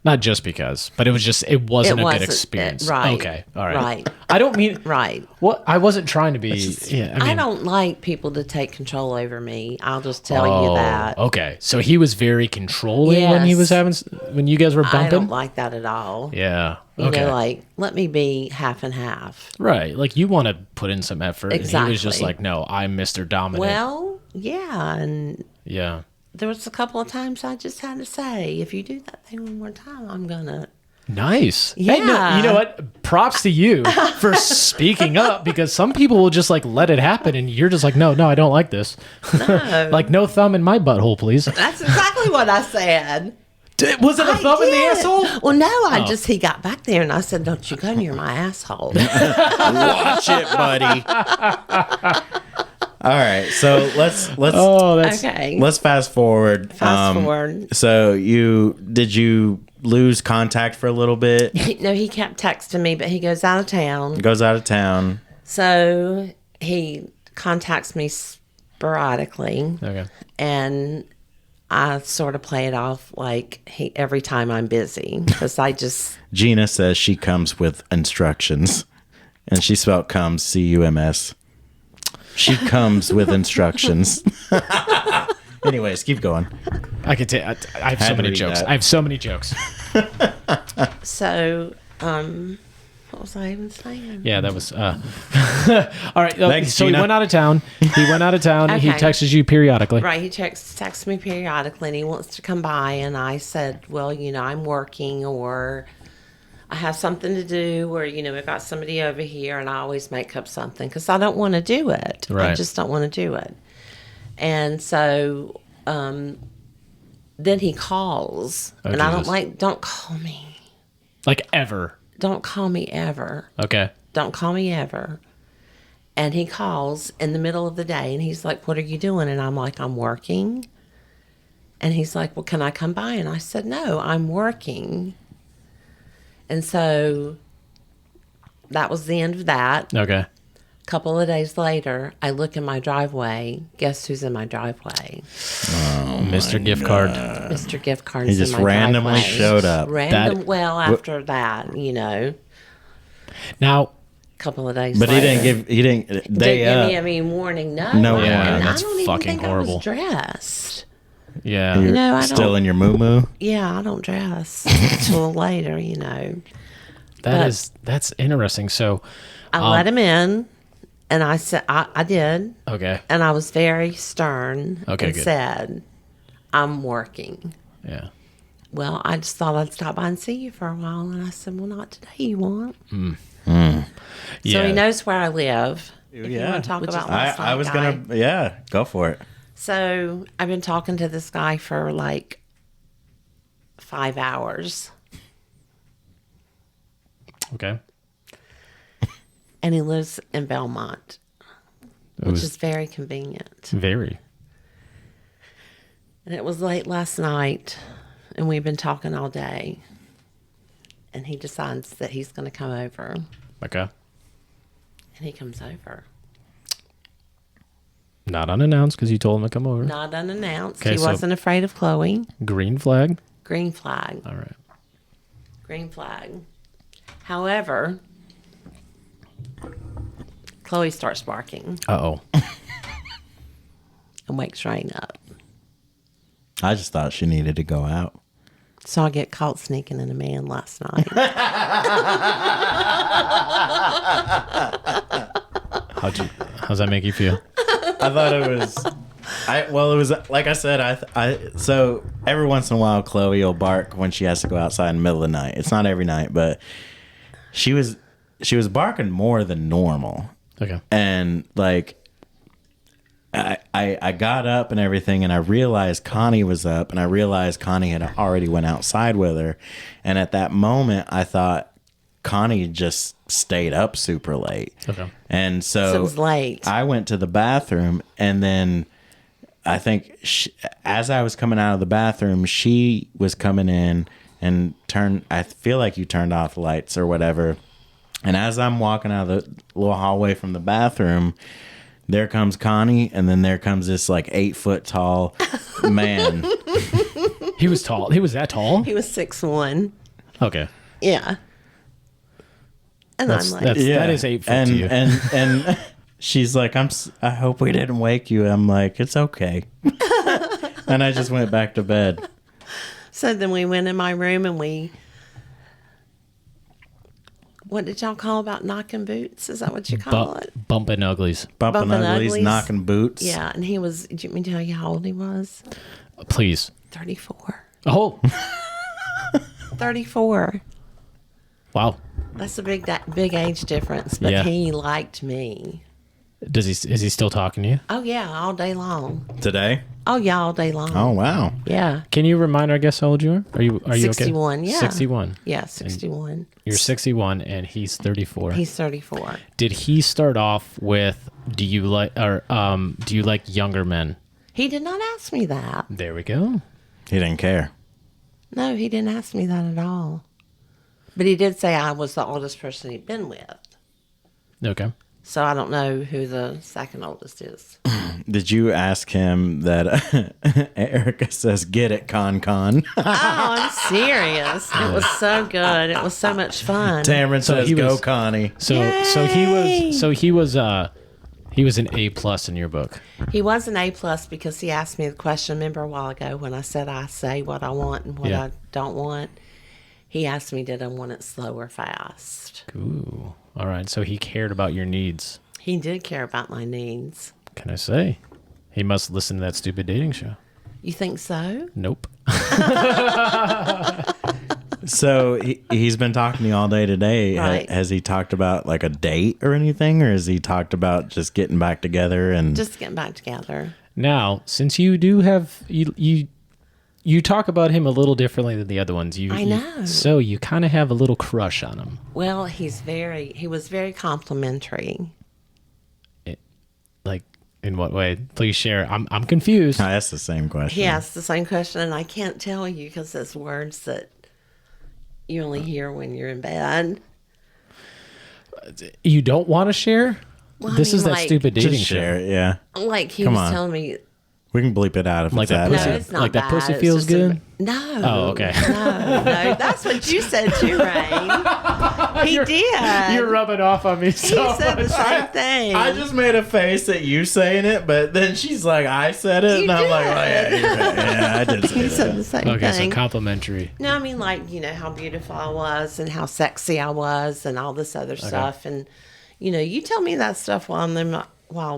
not just because, but it wasn't a good experience. Right. Okay. All right. Right. I don't mean right. Well, I wasn't trying to be. I don't like people to take control over me. I'll just tell you that. Okay. So he was very controlling when you guys were bumping. I don't like that at all. Yeah. Okay. You know, like, let me be half and half. Right. Like, you want to put in some effort. Exactly. And he was just like, no, I'm Mr. Dominant. Well, yeah, and yeah. There was a couple of times I just had to say, if you do that thing one more time, I'm gonna. Nice. Yeah. Hey, no, you know what? Props to you for speaking up, because some people will just like let it happen, and you're just like, no, I don't like this. No. Like, no thumb in my butthole, please. That's exactly what I said. Was it a thumb in the asshole? Well, no, he got back there and I said, don't you go near my asshole. Watch it, buddy. All right, so let's okay. Let's fast forward. So did you lose contact for a little bit? No, he kept texting me, but he goes out of town. So he contacts me sporadically. Okay. And I sort of play it off like every time I'm busy, because Gina says she comes with instructions, and she spelled comes C-U-M-S. She comes with instructions. Anyways, keep going. I could I have so many jokes. I have so many jokes. So, what was I even saying? Yeah, that was. All right. Thanks, so Gina. He went out of town. Okay. He texts you periodically. Right. He texts me periodically, and he wants to come by. And I said, well, I'm working, or I have something to do, or, we've got somebody over here, and I always make up something because I don't want to do it. Right. I just don't want to do it. And so then he calls, and Jesus. I don't call me. Like, ever. Don't call me ever. Okay. Don't call me ever. And he calls in the middle of the day, and he's like, what are you doing? And I'm like, I'm working. And he's like, well, can I come by? And I said, no, I'm working. And so that was the end of that. Okay. A couple of days later, I look in my driveway. Guess who's in my driveway? Oh, Mr. Gift Card. Mr. Gift Card's He just in my randomly driveway. showed up. After that, Now, a couple of days But later. he didn't give me a warning. No. No yeah, warning. that's I don't even fucking think horrible. I was dressed. Yeah. You're I still don't- in your moo-moo? Yeah, I don't dress until later, That's interesting. So I let him in, and I said, I did. Okay. And I was very stern Okay, and good. said, I'm working. Yeah. Well, I just thought I'd stop by and see you for a while. And I said, well, not today, you won't. Yeah. So he knows where I live. If you Yeah. want to talk about I last was night, gonna go for it. So I've been talking to this guy for like 5 hours. Okay. And he lives in Belmont, which is very convenient. Very. And it was late last night, and we've been talking all day. And he decides that he's going to come over. Okay. And he comes over. Not unannounced because you told him to come over. Not unannounced. Okay, He so- wasn't afraid of Chloe. Green flag. Green flag. All right. Green flag. However, Chloe starts barking Uh-oh. and wakes Rain up. I just thought she needed to go out. So I get caught sneaking in a man last night. How's that make you feel? I thought it was. It was like I said. So every once in a while, Chloe will bark when she has to go outside in the middle of the night. It's not every night, but she was barking more than normal. Okay. And like, I got up and everything, and I realized Connie was up, and I realized Connie had already went outside with her. And at that moment, I thought, Connie just stayed up super late. Okay. And so it was late. I went to the bathroom, and then I think as I was coming out of the bathroom, she was coming in and I feel like you turned off the lights or whatever. And as I'm walking out of the little hallway from the bathroom, there comes Connie, and then there comes this like 8-foot tall man. He was tall. He was that tall? He was 6'1". Okay. Yeah. And I'm like, that is 8 foot to you. And she's like, I hope we didn't wake you. I'm like, it's okay. And I just went back to bed. so then we went in my room and what did y'all call about knocking boots? Is that what you call it? Bumping uglies. Bumping uglies, knocking boots. Yeah, and did you mean to tell you how old he was? Please. 34. Oh. 34. Wow. That's a big age difference, but Yeah. he liked me. Is he still talking to you? Oh, yeah, all day long. Today? Oh, yeah, all day long. Oh, wow. Yeah. Can you remind our guests how old you are? Are you 61, okay? yeah. 61. Yeah, 61. You're 61 and he's 34. He's 34. Did he start off with do you like younger men? He did not ask me that. There we go. He didn't care. No, he didn't ask me that at all. But he did say I was the oldest person he'd been with. Okay. So I don't know who the second oldest is. Did you ask him that Erica says, get it, Con? Oh, I'm serious. It was so good. It was so much fun. Tamron says, he go was- Connie. He was an A+ in your book. He was an A+ because he asked me the question. Remember a while ago when I said I say what I want and what Yeah. I don't want? He asked me, did I want it slow or fast? Ooh. All right. So he cared about your needs. He did care about my needs. Can I say? He must listen to that stupid dating show. You think so? Nope. So he's been talking to you all day today. Right. Has he talked about like a date or anything? Or has he talked about just getting back together? And Just getting back together. Now, since you do have you talk about him a little differently than the other ones. I know. So you kind of have a little crush on him. Well, he was very complimentary. Like, in what way? Please share. I'm confused. I asked the same question. He asked the same question, and I can't tell you because it's words that you only hear when you're in bed. You don't want to share? Well, I This mean, is that like- stupid dating Just show. share it, yeah. Like he Come was on. telling me, We can bleep it out if Like it's that that. pussy? no, it's not Like that bad. pussy It's feels just good? No. Oh, okay. No, that's what you said too, Rain. He did. You're rubbing off on me He so said the much. same thing. I just made a face at you saying it, but then she's like, I said it. You and I'm like, did. oh, yeah, you're right. Yeah, I did say He said that. the same Okay, thing. so complimentary. No, I mean, like, how beautiful I was and how sexy I was and all this other stuff. And, you tell me that stuff while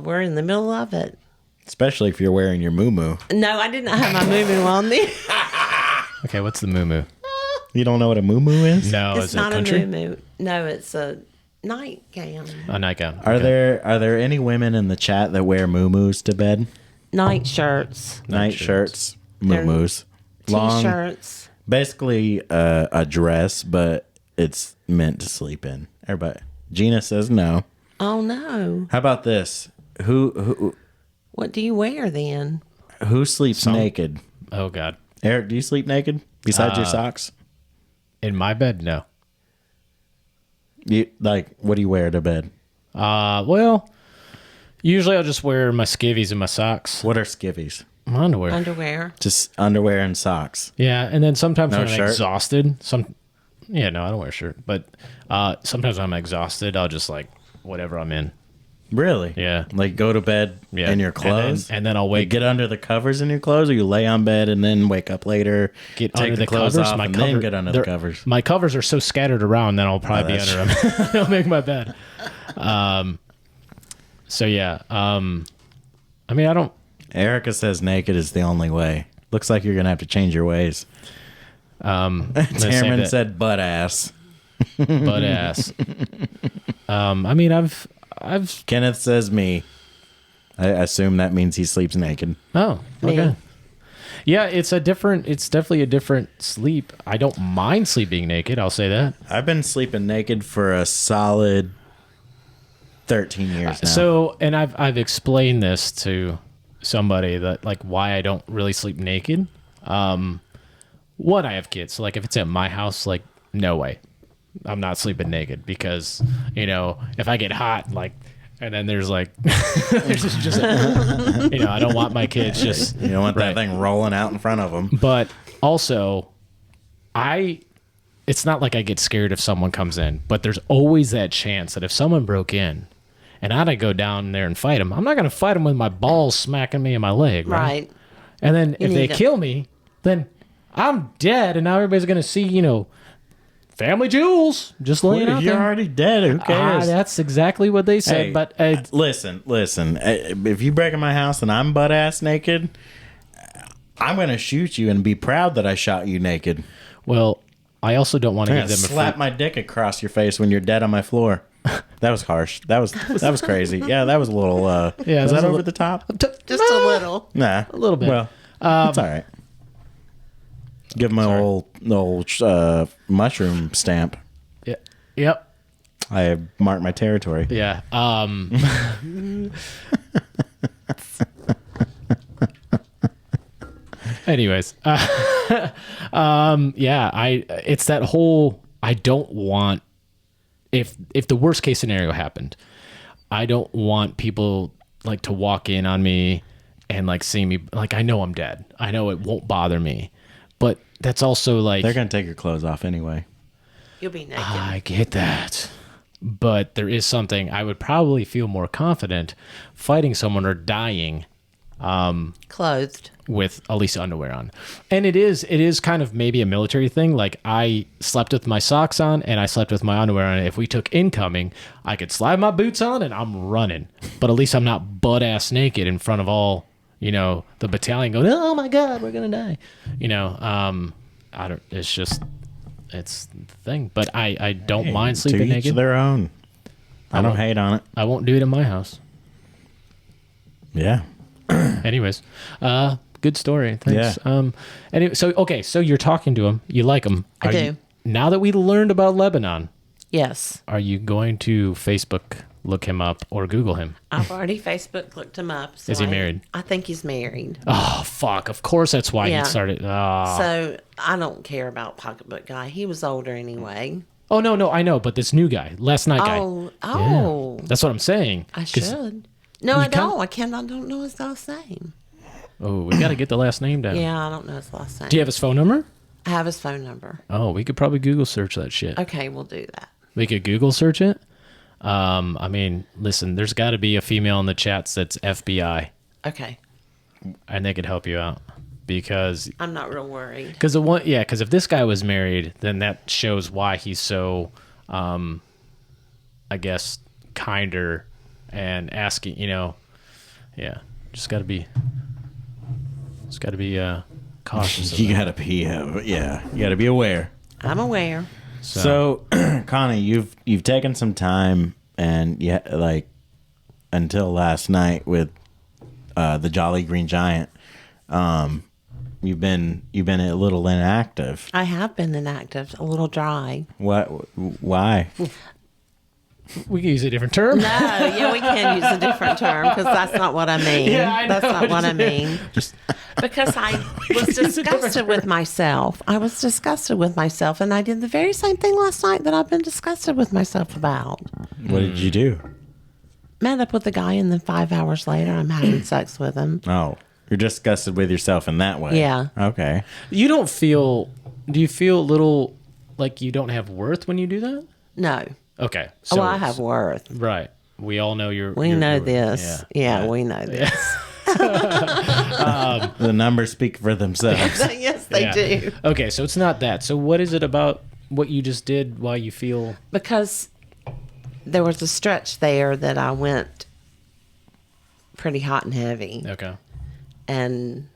we're in the middle of it. Especially if you're wearing your moo-moo. No, I did not have my moo-moo on there. Okay, what's the moo-moo? You don't know what a moo-moo is? No, It's is it not a country? moo-moo. No, it's a nightgown. A nightgown. Are Okay. there any women in the chat that wear moo-moos to bed? Night shirts. Night shirts, moo-moos. Long, T-shirts. basically a dress, but it's meant to sleep in. Everybody. Gina says no. Oh, no. How about this? Who What do you wear then? sleeps naked? Oh, God. Eric, do you sleep naked besides your socks? In my bed? No. What do you wear to bed? Well, usually I'll just wear my skivvies and my socks. What are skivvies? My underwear. Underwear. Just underwear and socks. Yeah, and then sometimes No when I'm shirt? exhausted, I don't wear a shirt, but sometimes when I'm exhausted, I'll just whatever I'm in. Really? Yeah. Like go to bed Yeah. in your clothes? And then I'll Like wake get under the covers in your clothes, or you lay on bed and then wake up later, get take under the the clothes covers. off, My and cover, then get under the covers. My covers are so scattered around that I'll probably be that's under them. I'll make my bed. So yeah. I mean, I don't. Erica says naked is the only way. Looks like you're gonna have to change your ways. Tamron said butt ass. butt ass. I mean, I've. Kenneth says me. I assume that means he sleeps naked. Oh, Me. okay. Yeah, it's definitely a different sleep. I don't mind sleeping naked, I'll say that. I've been sleeping naked for a solid 13 years now. So, and I've explained this to somebody that like why I don't really sleep naked. One, I have kids. So like if it's at my house, like no way. I'm not sleeping naked because, if I get hot, like, and then there's like, there's just I don't want my kids just. You don't want that thing rolling out in front of them. But also, it's not like I get scared if someone comes in, but there's always that chance that if someone broke in and I'd go down there and fight them, I'm not going to fight them with my balls smacking me in my leg. Right. And then if they kill me, then I'm dead. And now everybody's going to see, family jewels just laying out there. You're already dead. Who cares? That's exactly what they said. Hey, but listen. If you break in my house and I'm butt ass naked, I'm gonna shoot you and be proud that I shot you naked. Well, I also don't want to give them slap my dick across your face when you're dead on my floor. That was harsh. That was crazy. Yeah, that was a little. Yeah, was that over the top? Just a little. Nah, a little bit. Well, it's all right. Give him an old mushroom stamp. Yeah. Yep. I marked my territory. Yeah. Anyways, yeah. It's that whole. I don't want if the worst case scenario happened, I don't want people like to walk in on me and like see me like I know I'm dead. I know it won't bother me. But that's also like... They're going to take your clothes off anyway. You'll be naked. I get that. But there is something... I would probably feel more confident fighting someone or dying... clothed. With at least underwear on. And it is kind of maybe a military thing. Like I slept with my socks on and I slept with my underwear on. If we took incoming, I could slide my boots on and I'm running. But at least I'm not butt-ass naked in front of all... the battalion going, oh my God, we're going to die. It's the thing. But I don't mind sleeping naked. To each their own. I don't hate on it. I won't do it in my house. Yeah. Anyways, good story. Thanks. Yeah. Anyway, so you're talking to him. You like him. I do. Now that we learned about Lebanon. Yes. Are you going to Facebook look him up or Google him? I've already Facebook looked him up. So Is he married? I think he's married. Oh, fuck. Of course that's why he started. Oh. So I don't care about Pocketbook Guy. He was older anyway. Oh, no, I know. But this new guy, last night guy. Oh. Yeah. That's what I'm saying. I should. No, I don't. I don't know his last name. Oh, we got to get the last name down. Yeah, I don't know his last name. Do you have his phone number? I have his phone number. Oh, we could probably Google search that shit. Okay, we'll do that. We could Google search it. I mean, listen, there's got to be a female in the chats that's FBI. Okay. And they could help you out because I'm not real worried. Because if this guy was married, then that shows why he's so, I guess, kinder and asking. Just got to be cautious. You got to be, you got to be aware. I'm aware. So Connie, you've taken some time and until last night with the Jolly Green Giant, you've been a little inactive. I have been inactive, a little dry. What? Why? We can use a different term. No, we can use a different term because that's not what I mean. Yeah, I know. That's not what I mean. Because I was disgusted with myself. I was disgusted with myself, and I did the very same thing last night that I've been disgusted with myself about. What did you do? Met up with the guy, and then 5 hours later, I'm having sex with him. Oh, you're disgusted with yourself in that way. Yeah. Okay. Do you feel a little like you don't have worth when you do that? No. Okay. So I have worth. Right. We all know We know this. Yeah, we know this. The numbers speak for themselves. Yes, they do. Okay, so it's not that. So what is it about what you just did why you feel... Because there was a stretch there that I went pretty hot and heavy. Okay. And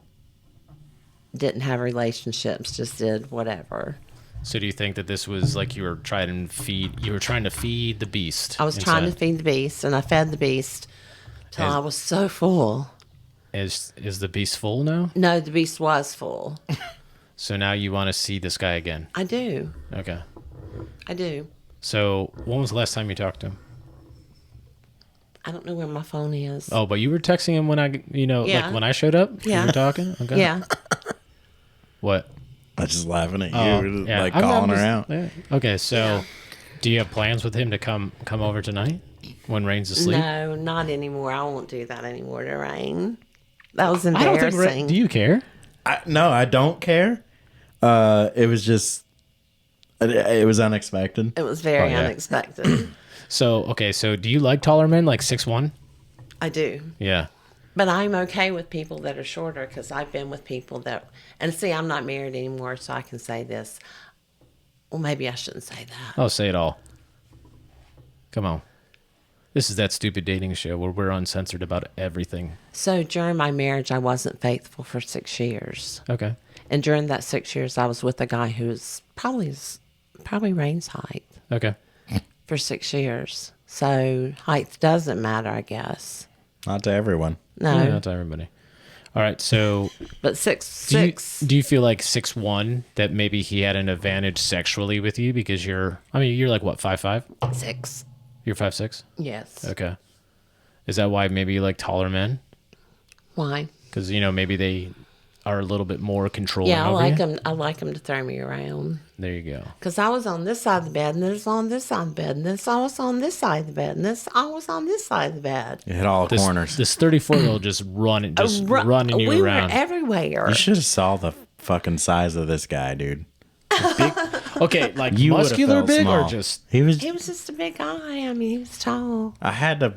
didn't have relationships, just did whatever. So do you think that this was like you were trying to feed the beast? I was trying to feed the beast, and I fed the beast till I was so full. Is the beast full now? No, the beast was full. So now you want to see this guy again? I do. Okay. I do. So when was the last time you talked to him? I don't know where my phone is. Oh, but you were texting him when like when I showed up? Yeah. You were talking? Okay. Yeah. What? I was just laughing at Oh, you, yeah. like I'm calling her just- out. yeah. Okay, so do you have plans with him to come over tonight when Rain's asleep? No, not anymore. I won't do that anymore to Rain. That was I don't embarrassing. think. Do you care? No, I don't care. It was just, it was unexpected. It was very Oh, yeah. unexpected. So do you like taller men, like 6'1"? I do. Yeah. But I'm okay with people that are shorter because I've been with people that, and see, I'm not married anymore, so I can say this. Well, maybe I shouldn't say that. Oh, say it all. Come on. This is that stupid dating show where we're uncensored about everything. So during my marriage, I wasn't faithful for 6 years. Okay. And during that 6 years, I was with a guy who was probably Rain's height Okay. for 6 years. So height doesn't matter, I guess. Not to everyone. No, Yeah, not to everybody. All right, so but six. do you feel like 6'1", that maybe he had an advantage sexually with you because you're like what, 5'5"? 6. You're 5'6"? Yes. Okay. Is that why maybe you like taller men? Why? Because maybe they are a little bit more controlling. Yeah, I over like you? him. I like him to throw me around. There you go. Because I was on this side of the bed, and this on this side of the bed, and this I was on this side of the bed, and this I was on this side of the bed. You hit all the corners. This 34-year-old just running you we around. were everywhere. You should have saw the fucking size of this guy, dude. Okay, like You would've muscular felt big small. or just He was. He was just a big guy. I mean, he was tall. I had to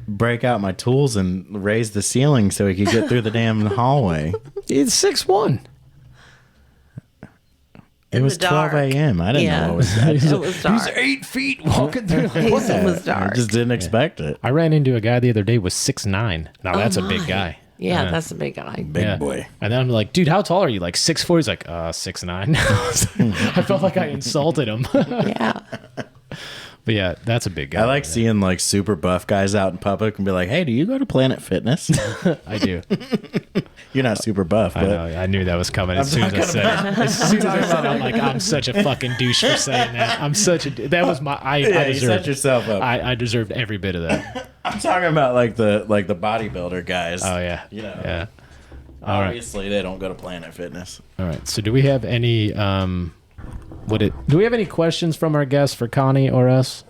break out my tools and raise the ceiling so he could get through the damn hallway. he's 6'1". It was the 12 dark. a.m. I didn't Yeah. know what was that. It was dark. He's 8 feet walking through. It was I dark. just didn't expect it. I ran into a guy the other day with 6'9". Now that's a big my. guy. Yeah, that's a big guy. Big boy. And then I'm like, dude, how tall are you? Like 6'4"? He's like, 6'9". I felt like I insulted him. Yeah. But yeah, that's a big guy. I like seeing like super buff guys out in public and be like, "Hey, do you go to Planet Fitness?" I do. You're not super buff, I but know. I knew that was coming as soon as I said it. As soon as I said it, I'm like, I'm such a fucking douche for saying that. I'm such a. That was my. I yeah, you deserved. set yourself up. I deserved every bit of that. I'm talking about like the bodybuilder guys. Oh yeah. You know. Yeah. All right. Obviously, they don't go to Planet Fitness. All right. So do we have any? Do we have any questions from our guests for Connie or us?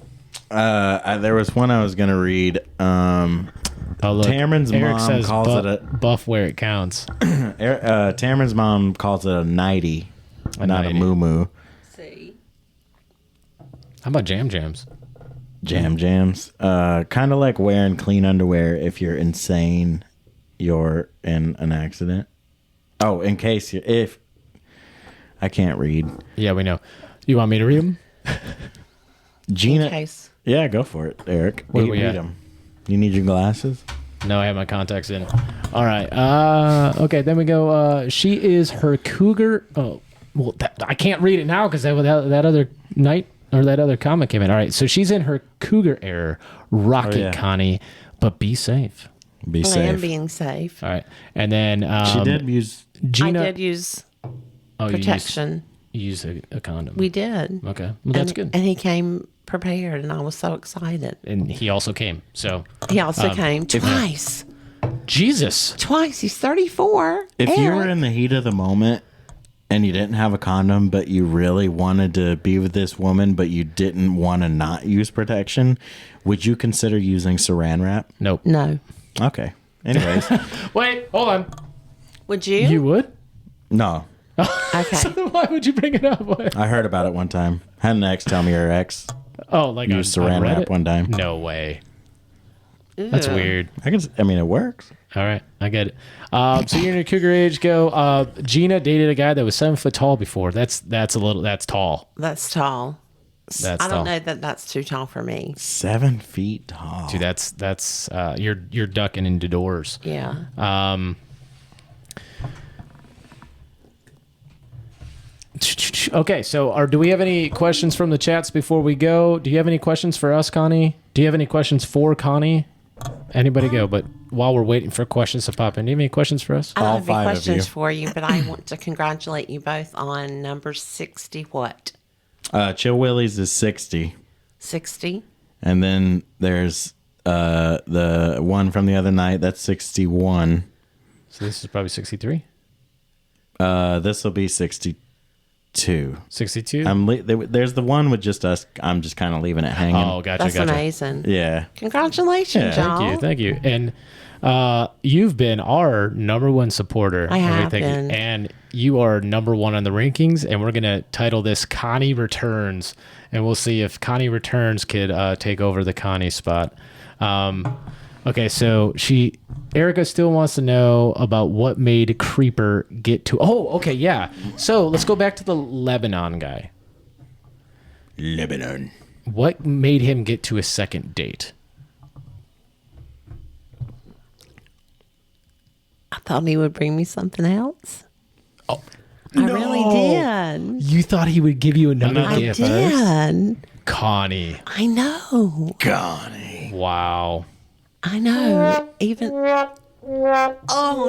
There was one I was gonna read. Oh, look, Tamron's Eric mom says calls it a buff where it counts. Tamron's mom calls it a nightie, not nightie. a moo. See. How about jam jams? Jams. Kind of like wearing clean underwear if you're insane, you're in an accident. Oh, in case if I can't read. Yeah, we know. You want me to read them? Gina. In case. Yeah, go for it, Eric. Where You we read at? 'em. You need your glasses? No, I have my contacts in. All right. Okay, then we go. She is her cougar. Oh, well, I can't read it now because that other night or that other comment came in. All right, so she's in her cougar era. Rock it, yeah. Connie, but be safe. Be I am safe. being safe. All right, and then She did use. Gina. I did use oh, protection. You used a condom. We did. Okay, well that's good. And he came prepared, and I was so excited. And he also came. So He also came twice. Jesus. Twice. He's 34. If you were Eric. in the heat of the moment and you didn't have a condom, but you really wanted to be with this woman, but you didn't want to not use protection, would you consider using saran wrap? Nope. No. Okay. Anyways, Wait, hold on. Would you? You would? no. Okay. Why would you bring it up? I heard about it one time. Had an ex tell me her ex Oh, like used on saran wrap Reddit? one time. No way. That's Ew. weird. I mean, it works. All right, I get it. So you're in your cougar age. Go. Gina dated a guy that was 7 foot tall before. That's tall. That's tall. That's I tall. don't know that that's too tall for me. 7 feet tall. Dude, that's you're ducking into doors. Yeah. Okay, so do we have any questions from the chats before we go? Do you have any questions for us, Connie? Do you have any questions for Connie? anybody go. But while we're waiting for questions to pop in, do you have any questions for us? I don't All have any 5 of questions you. for you, but I want to congratulate you both on number 60. What? Chill Willie's is 60. 60? And then there's the one from the other night. That's 61. So this is probably 63? This will be 62. 62? There's the one with just us. I'm just kind of leaving it hanging. Oh, gotcha, That's gotcha. amazing. Yeah. Congratulations, y'all. Thank you. And you've been our number one supporter. I have Thank you. been. And you are number one on the rankings, and we're going to title this Connie Returns, and we'll see if Connie Returns could take over the Connie spot. Okay, so Erica still wants to know about what made Creeper get to... Oh, okay, yeah. So let's go back to the Lebanon guy. Lebanon. What made him get to a second date? I thought he would bring me something else. Oh, I really did. You thought he would give you another I gift. did. Connie. I know. Connie. Wow. I know. Even. Oh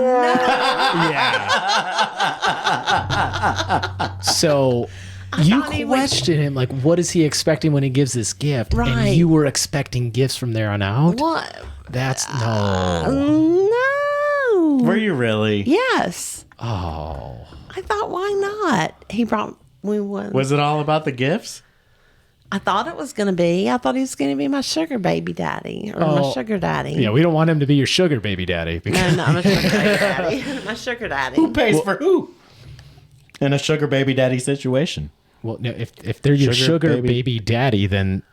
no! So you thought he would- questioned him, like, what is he expecting when he gives this gift? Right. And you were expecting gifts from there on out? What? That's no. No. Were you really? Yes. Oh. I thought, why not? He brought me one. Was it all about the gifts? I thought it was going to be. I thought he was going to be my sugar baby daddy or my sugar daddy. Yeah, we don't want him to be your sugar baby daddy. Because No, not my sugar baby daddy. My sugar daddy. Who pays for who? In a sugar baby daddy situation. well, no, if they're your Sugar sugar baby. baby daddy, then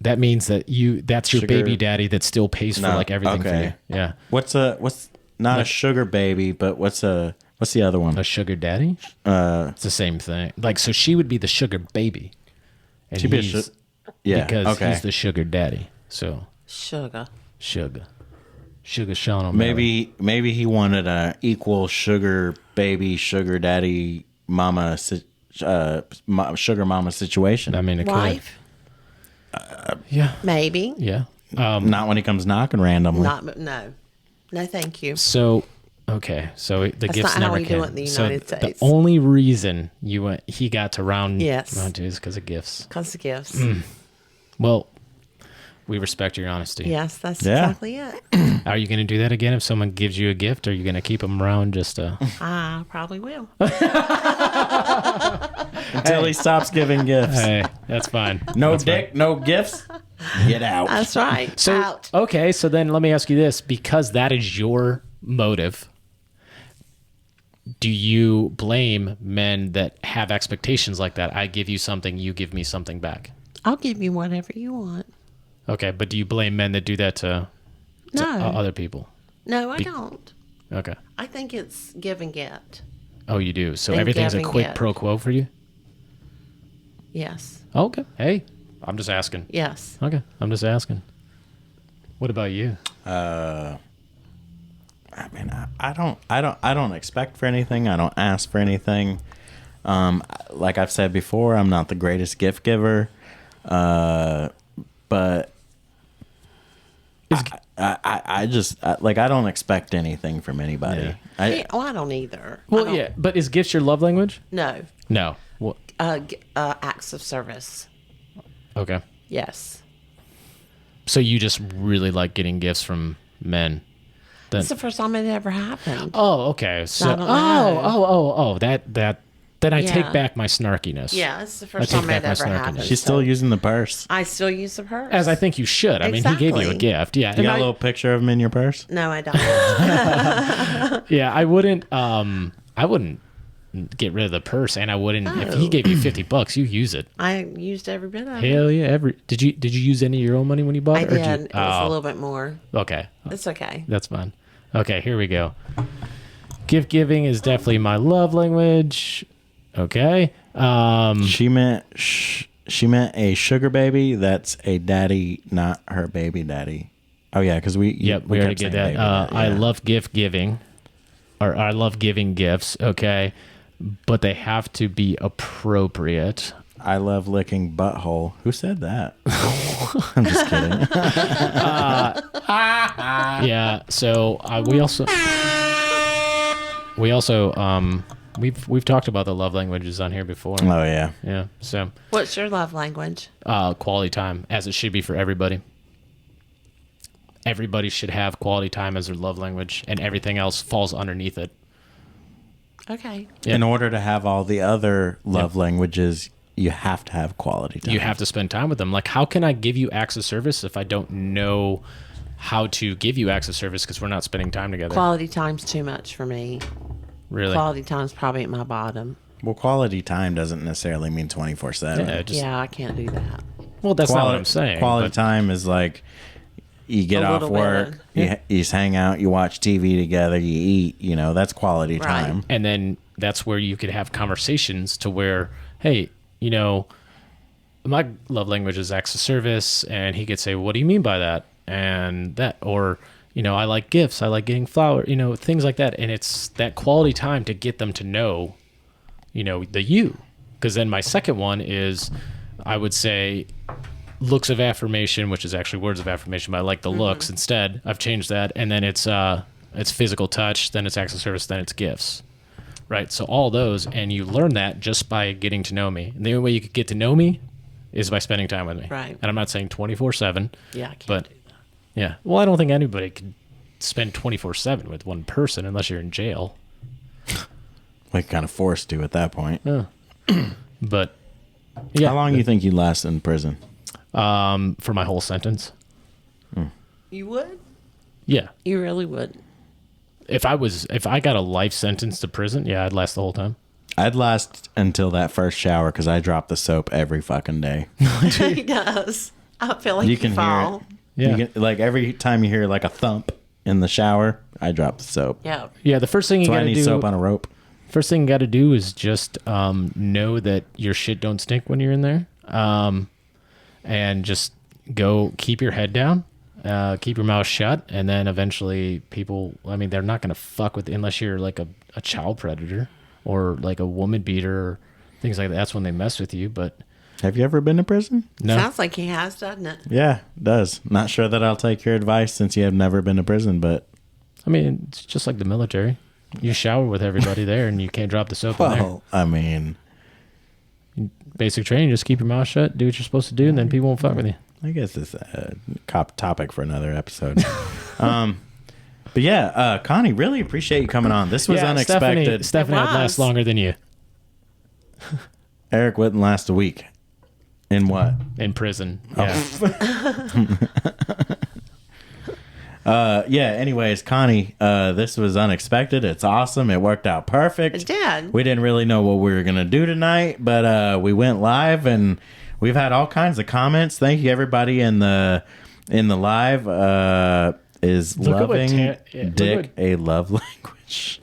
that means that that's your Sugar- baby daddy that still pays for No, like everything for okay. you. Yeah. What's not a sugar baby, but what's the other one? A sugar daddy? It's the same thing. Like, so she would be the sugar baby. And She'd be a he's- Yeah. because okay. he's the sugar daddy. So Sugar. sugar Sean O'Malley. Maybe he wanted a equal sugar baby, sugar daddy, mama, sugar mama situation. I mean, it Wife? could. Yeah. Maybe. Yeah. Not when he comes knocking randomly. Not. No. No, thank you. So okay. So the That's gifts not how never we do came. it in the So United States. the only reason he got to round Yes. two is because of gifts. Because of gifts. Well, we respect your honesty. Yes, that's Yeah. exactly it. Are you going to do that again if someone gives you a gift? Or are you going to keep them around just to... I probably will. Until he stops giving gifts. Hey, that's fine. No That's fine. dick, no gifts. Get out. That's right. So, Out. okay, so then let me ask you this. Because that is your motive, do you blame men that have expectations like that? I give you something, you give me something back. I'll give you whatever you want. Okay, but do you blame men that do that to No. other people? No, I don't. Okay. I think it's give and get. Oh, you do. So And everything's a give and quick get. pro quo for you? Yes. Okay. Hey, I'm just asking. Yes. Okay, I'm just asking. What about you? I mean, I don't expect for anything. I don't ask for anything. Like I've said before, I'm not the greatest gift giver. But I just like I don't expect anything from anybody. Yeah. I don't either. Well, I don't- yeah, but is gifts your love language? No. No. Well, Acts of service. okay. Yes. So you just really like getting gifts from men? Then, It's the first time it ever happened. oh, okay. So, I don't know. that. Then I take Yeah. back my snarkiness. Yeah, it's the first take time back it my ever snarkiness. happened. She's still so using the purse. I still use the purse. As I think you should. I mean, he gave you a Exactly. gift. Yeah. You And got a little picture of him in your purse? No, I don't. yeah, I wouldn't get rid of the purse, and I wouldn't if he No. gave you $50, you use it. I used every bit of it. Hell yeah! Did you use any of your own money when you bought I it? did. Or It was a little bit more. okay, It's okay. that's fine. Okay, here we go. Gift giving is definitely my love language. Okay. She meant a sugar baby. That's a daddy, not her baby daddy. Oh yeah, because we We already kept did saying that. baby daddy, I yeah. love gift giving, or I love giving gifts. Okay, but they have to be appropriate. I love licking butthole. Who said that? I'm just kidding. Yeah. So we also we've talked about the love languages on here before. Oh yeah. Yeah. So What's your love language? quality time, as it should be for everybody. Everybody should have quality time as their love language, and everything else falls underneath it. Okay. Yeah. In order to have all the other love languages, you have to have quality time. You have to spend time with them. Like, how can I give you acts of service if I don't know how to give you acts of service because we're not spending time together? Quality time's too much for me. Really? Quality time's probably at my bottom. Well, quality time doesn't necessarily mean 24/7. Yeah, I can't do that. Well, that's not what I'm saying. Quality time is like you get off work, you just hang out, you watch TV together, you eat. You know, that's quality time. And then that's where you could have conversations to where, hey, you know, my love language is acts of service, and he could say, what do you mean by that? And that, or, you know, I like gifts, I like getting flowers, you know, things like that. And it's that quality time to get them to know, you know, the you. Because then my second one is, I would say, looks of affirmation, which is actually words of affirmation, but I like the looks instead. I've changed that. And then it's physical touch, then it's acts of service, then it's gifts. Right? So all those, and you learn that just by getting to know me. And the only way you could get to know me is by spending time with me. Right. And I'm not saying 24/7. Yeah, I can't but do that. Yeah. Well, I don't think anybody could spend 24/7 with one person unless you're in jail. Like kind of forced to at that point. Yeah. But yeah. How long do you think you last in prison? For my whole sentence. You would? Yeah. You really would. If I got a life sentence to prison, yeah, I'd last the whole time. I'd last until that first shower because I drop the soap every fucking day. He does. I feel like You can fall. hear it. Yeah. You can, like every time you hear like a thump in the shower, I drop the soap. Yeah. Yeah, the first thing you So got I to need do. soap on a rope. First thing you got to do is just know that your shit don't stink when you're in there, and just go keep your head down, keep your mouth shut, and then eventually people. I mean, they're not gonna fuck with unless you're like a child predator or like a woman beater or things like that. That's when they mess with you. But Have you ever been to prison? no, Sounds like he has, doesn't it? Yeah, it does. Not sure that I'll take your advice since you have never been to prison, but I mean it's just like the military. You shower with everybody there, and you can't drop the soap in there. well, I mean, Basic training, just keep your mouth shut, do what you're supposed to do, and then people won't fuck with you. I guess it's a topic for another episode. But yeah, Connie, really appreciate you coming on. This was unexpected. Stephanie would last longer than you Eric wouldn't last a week. In what? in prison. Yeah. Yeah, anyways, Connie, this was unexpected. It's awesome. It worked out perfect. It did. We didn't really know what we were going to do tonight, but we went live and we've had all kinds of comments. Thank you everybody in the live. Is Look at what loving look dick at- a love language?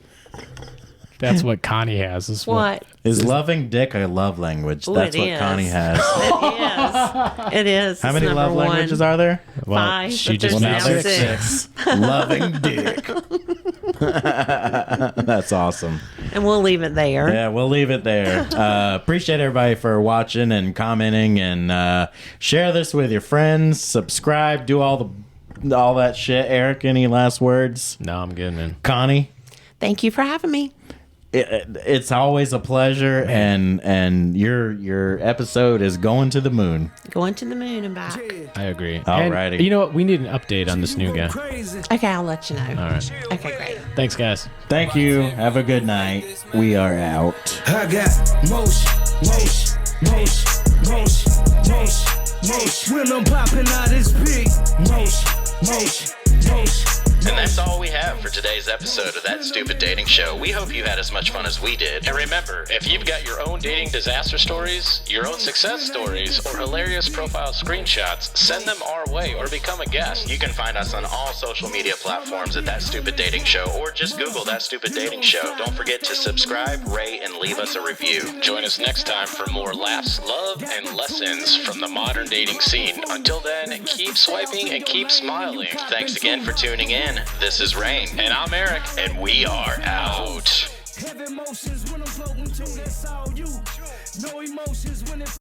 That's what Connie has. Is What? Is loving dick a love language? Ooh, That's it what is. Connie has. It is. It is. How It's many number love one. languages are there? Well, 5. she But just there's now now six. 6. Loving dick. That's awesome. And we'll leave it there. Yeah, we'll leave it there. Appreciate everybody for watching and commenting, and share this with your friends. Subscribe. Do all that shit. Eric, any last words? No, I'm good, man. Connie, Thank you for having me. it's always a pleasure, and your episode is going to the moon. Going to the moon and back. I agree. Alrighty. And you know what? We need an update on this new guy. Okay, I'll let you know. All right. Okay, great. Thanks, guys. Thank you. Have a good night. We are out. I got motion. When I'm popping out this big motion. And that's all we have for today's episode of That Stupid Dating Show. We hope you had as much fun as we did. And remember, if you've got your own dating disaster stories, your own success stories, or hilarious profile screenshots, send them our way or become a guest. You can find us on all social media platforms at That Stupid Dating Show, or just Google That Stupid Dating Show. Don't forget to subscribe, rate, and leave us a review. Join us next time for more laughs, love, and lessons from the modern dating scene. Until then, keep swiping and keep smiling. Thanks again for tuning in. This is Rain. And I'm Eric. And we are out. Heavy emotions when I'm floating to, that's all you. No emotions when it